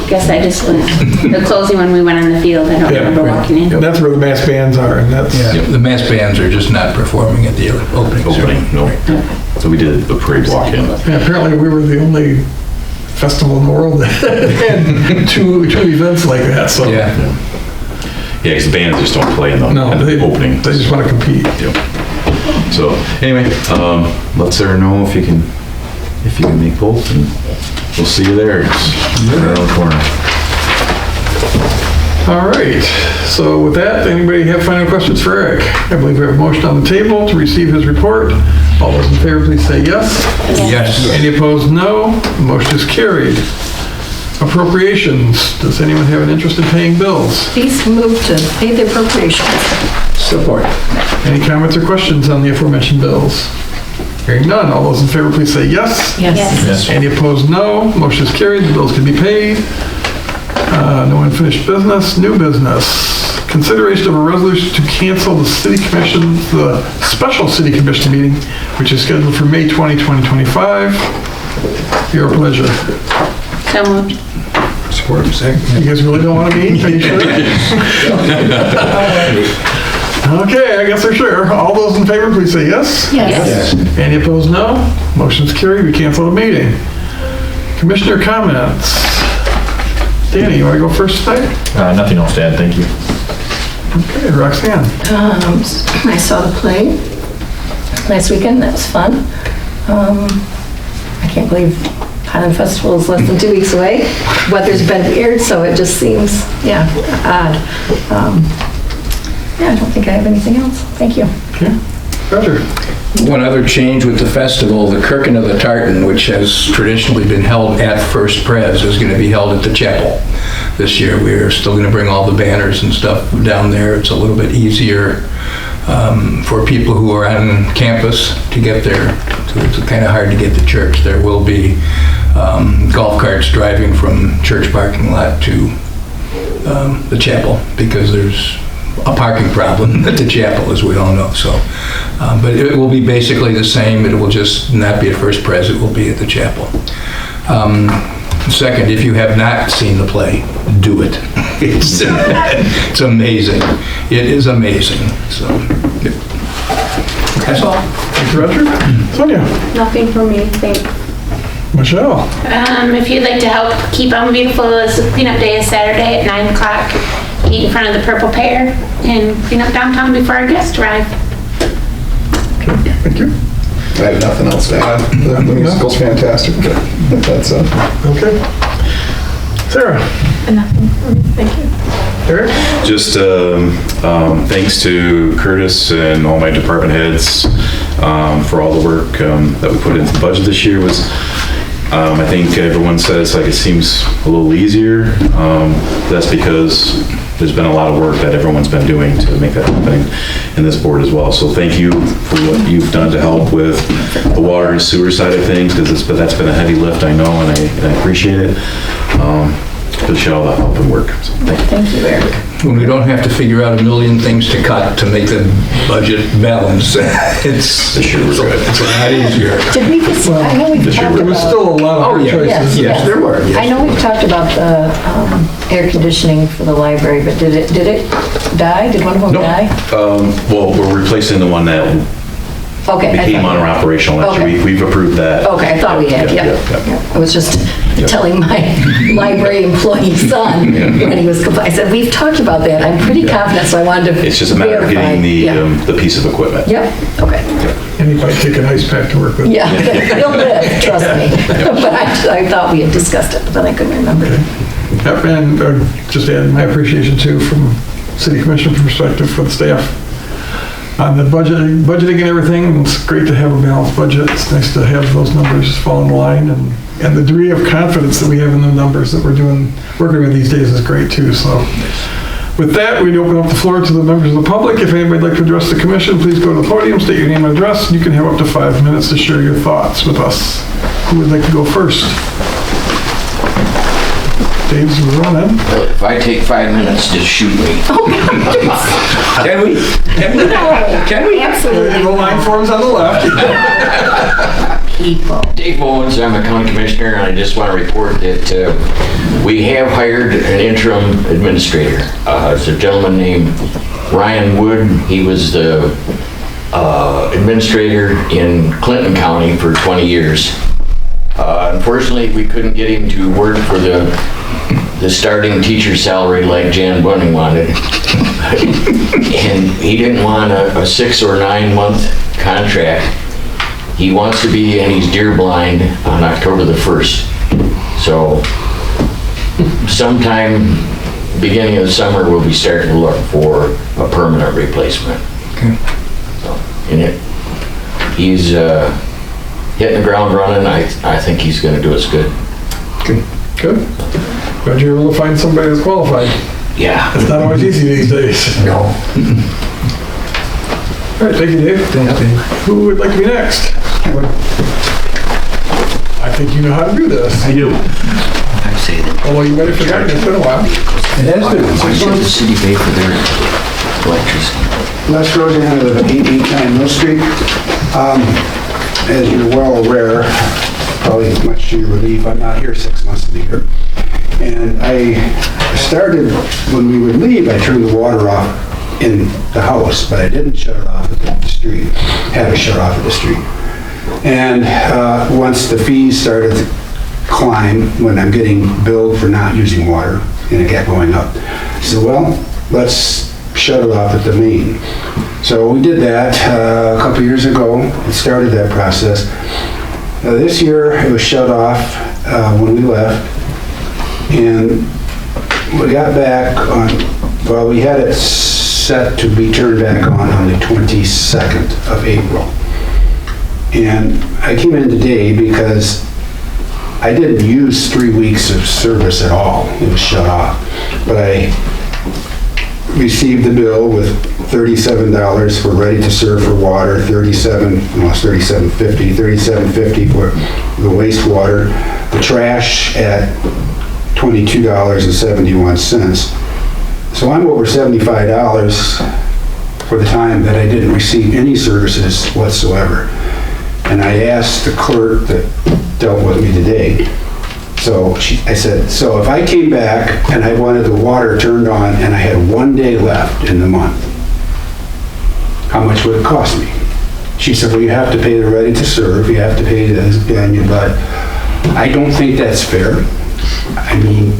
B: Guess I just went, the closing when we went on the field, I don't remember walking in.
A: And that's where the mass bands are, and that's,
C: Yeah, the mass bands are just not performing at the opening.
E: Opening, no. So we did the parade walk in.
A: yeah, apparently we were the only festival in the world that had two events like that, so.
C: Yeah.
E: Yeah, because the bands just don't play in the
A: No,
E: at
A: they
E: the opening.
A: just want to compete.
E: Yep. So anyway, let Sarah know if you can make both, and we'll see you there. It's right around the corner.
A: All right, so with that, anybody have final questions for Eric? I believe we have a motion on the table to receive his report. All those in favor, please say yes.
C: Yes.
A: Any opposed, no. The motion is carried. Appropriations. Does anyone have an interest in paying bills?
G: Please move to pay the appropriations.
C: Support.
A: Any comments or questions on the aforementioned bills? Hearing none, all those in favor, please say yes.
B: Yes.
A: Any opposed, no. Motion is carried, the bills can be paid. No unfinished business, new business. Consideration of a resolution to cancel the special city commission meeting, which is scheduled for May 20, 2025. Your pleasure.
B: So moved.
C: Support.
A: You guys really don't want to meet? Are you sure? Okay, I guess they're sure. All those in favor, please say yes.
B: Yes.
A: Any opposed, no. Motion's carried, we cancel the meeting. Commissioner comments. Danny, you want to go first tonight?
K: Nothing else to add, thank you.
A: Okay, Roxanne.
G: I saw the play last weekend, that was fun. I can't believe Highland Festival is less than 2 weeks away. Weather's been weird, so it just seems, odd. I don't think I have anything else. Thank you.
A: Okay. Roger.
C: One other change with the festival, the Kirkin of the Tartan, which has traditionally been held at First Pres, is going to be held at the chapel this year. We're still going to bring all the banners and stuff down there. It's a little bit easier for people who are on campus to get there. So it's kind of hard to get to church. There will be golf carts driving from church parking lot to the chapel because there's a parking problem at the chapel, as we all know. So, but it will be basically the same. It will just not be at First Pres. It will be at the chapel. Second, if you have not seen the play, do it. It's amazing. It is amazing. So, that's all.
A: Thank you, Roger. Sonia.
B: Nothing for me, thanks.
A: Michelle.
B: If you'd like to help keep on beautiful, cleanup day is Saturday at 9 o'clock. Eat in front of the Purple Pear and clean up downtown before our guests arrive.
A: Okay, thank you.
H: I have nothing else to add. The musical's fantastic. That's
A: Okay. Sarah.
G: Nothing for me. Thank you.
A: Eric.
E: Just thanks to Curtis and all my department heads for all the work that we put into the budget this year. I think everyone says like it seems a little easier. That's because there's been a lot of work that everyone's been doing to make that happen in this board as well. So thank you for what you've done to help with the water and sewer side of things, because that's been a heavy lift, I know, and I appreciate it. Appreciate all the help and work. So thank you.
G: Thank you, Eric.
C: When we don't have to figure out a million things to cut to make the budget balance, it's it's a lot easier.
G: Did we just, I know we've talked
A: There was
G: about,
A: still a lot of hard choices.
C: Yes, there were. yes.
G: I know we've talked about the air conditioning for the library, but did it die? Did one of them
E: No.
G: die?
E: Well, we're replacing the one that
G: Okay. I
E: became
G: thought-
E: operational last year.
G: Okay.
E: We've approved that.
G: Okay, I thought we had,
E: Yeah,
G: yeah.
E: yeah, yeah.
G: I was just telling my library employee son when he was, I said, we've talked about that. I'm pretty confident, so I wanted to
E: It's just a matter of
G: verify.
E: getting
G: Yeah.
E: the piece of equipment.
G: Yep, okay.
A: And you might take an ice pack to work with.
G: Yeah, he'll live, trust me. But I thought we had discussed it, but then I couldn't remember.
A: Yep, and just add my appreciation too from city commissioner perspective for the staff on the budgeting and everything. It's great to have a balanced budget. It's nice to have those numbers fall in line, and the degree of confidence that we have in the numbers that we're working with these days is great too. So with that, we'd open up the floor to the members of the public. If anybody'd like to address the commission, please go to the podium, state your name and address, and you can have up to 5 minutes to share your thoughts with us. Who would like to go first? Dave's running.
K: If I take 5 minutes, just shoot me.
C: Can we? Can we?
G: Absolutely.
A: The line forms on the left.
G: People.
K: Dave Owens, I'm a county commissioner, and I just want to report that we have hired an interim administrator. It's a gentleman named Ryan Wood. He was the administrator in Clinton County for 20 years. Unfortunately, we couldn't get him to work for the starting teacher salary like Jan Bunning wanted. And he didn't want a 6 or 9 month contract. He wants to be, and he's deer blind on October the 1st. So sometime beginning of the summer, we'll be starting to look for a permanent replacement.
C: Okay.
K: So, and he's hitting the ground running. I think he's going to do us good.
A: Good. Glad you're able to find somebody that's qualified.
K: Yeah.
A: It's not always easy these days.
K: No.
A: All right, thank you, Dave.
C: Thanks, Dave.
A: Who would like to be next? I think you know how to do this.
C: I do.
K: I say that.
A: Although you might have forgotten, it's been a while.
C: It has been.
K: Why should the city pay for their electricity?
F: Les Rosen, I live at 889 Mill Street. As you're well aware, probably much to your relief, I'm not here 6 months of the year. And I started, when we would leave, I turned the water off in the house, but I didn't shut it off at the street, had to shut off at the street. And once the fees started to climb, when I'm getting billed for not using water, and it kept going up, I said, well, let's shut it off at the main. So we did that a couple years ago, and started that process. This year, it was shut off when we left, and we got back on, well, we had it set to be turned back on the 22nd of April. And I came in today because I didn't use 3 weeks of service at all. It was shut off. But I received the bill with $37 for ready to serve for water, $37.50 for the wastewater, the trash at $22.71. So I'm over $75 for the time that I didn't receive any services whatsoever. And I asked the clerk that dealt with me today. So I said, so if I came back and I wanted the water turned on and I had 1 day left in the month, how much would it cost me? She said, well, you have to pay the ready to serve, you have to pay this, but I don't think that's fair. I mean,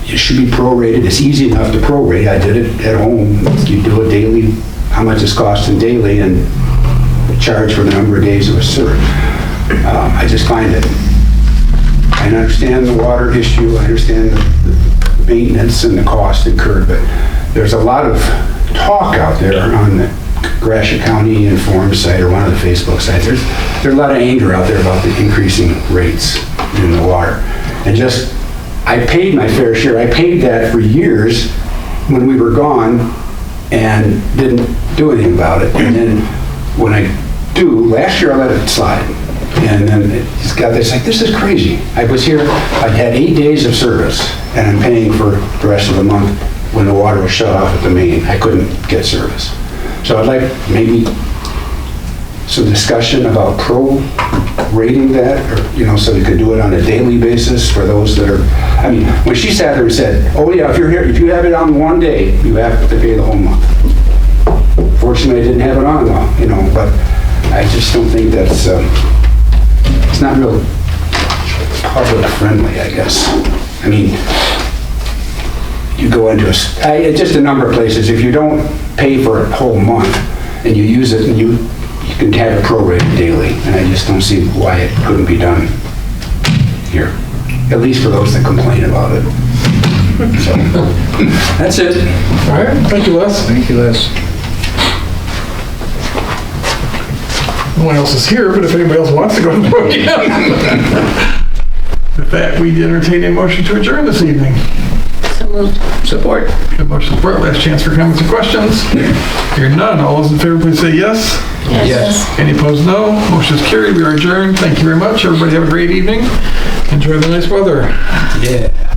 F: it should be prorated. It's easy enough to prorate. I did it at home. You do it daily, how much it's costing daily, and charge for the number of days it was served. I just find it, I understand the water issue, I understand the maintenance and the cost incurred, but there's a lot of talk out there on the Gratiot County Informed site or one of the Facebook sites. There's a lot of anger out there about the increasing rates in the water. And just, I paid my fair share. I paid that for years when we were gone and didn't do anything about it. And then when I do, last year I let it slide. And then it's got this, like, this is crazy. I was here, I had 8 days of service, and I'm paying for the rest of the month when the water was shut off at the main, I couldn't get service. So I'd like maybe some discussion about pro-rating that, or, so you could do it on a daily basis for those that are, I mean, when she sat there and said, oh yeah, if you're here, if you have it on one day, you have to pay the whole month. Fortunately, I didn't have it on long, but I just don't think that's, it's not real public friendly, I guess. I mean, you go into just a number of places, if you don't pay for a whole month and you use it and you can have it prorated daily, and I just don't see why it couldn't be done here, at least for those that complain about it. So, that's it.
A: All right, thank you, Les.
C: Thank you, Les.
A: No one else is here, but if anybody else wants to go to the podium. With that, we entertain a motion to adjourn this evening.
B: So moved.
C: Support.
A: Good motion, support. Last chance for comments and questions. Hearing none. All those in favor, please say yes.
C: Yes.
A: Any opposed, no. Motion is carried. We are adjourned. Thank you very much. Everybody have a great evening. Enjoy the nice weather.
C: Yeah.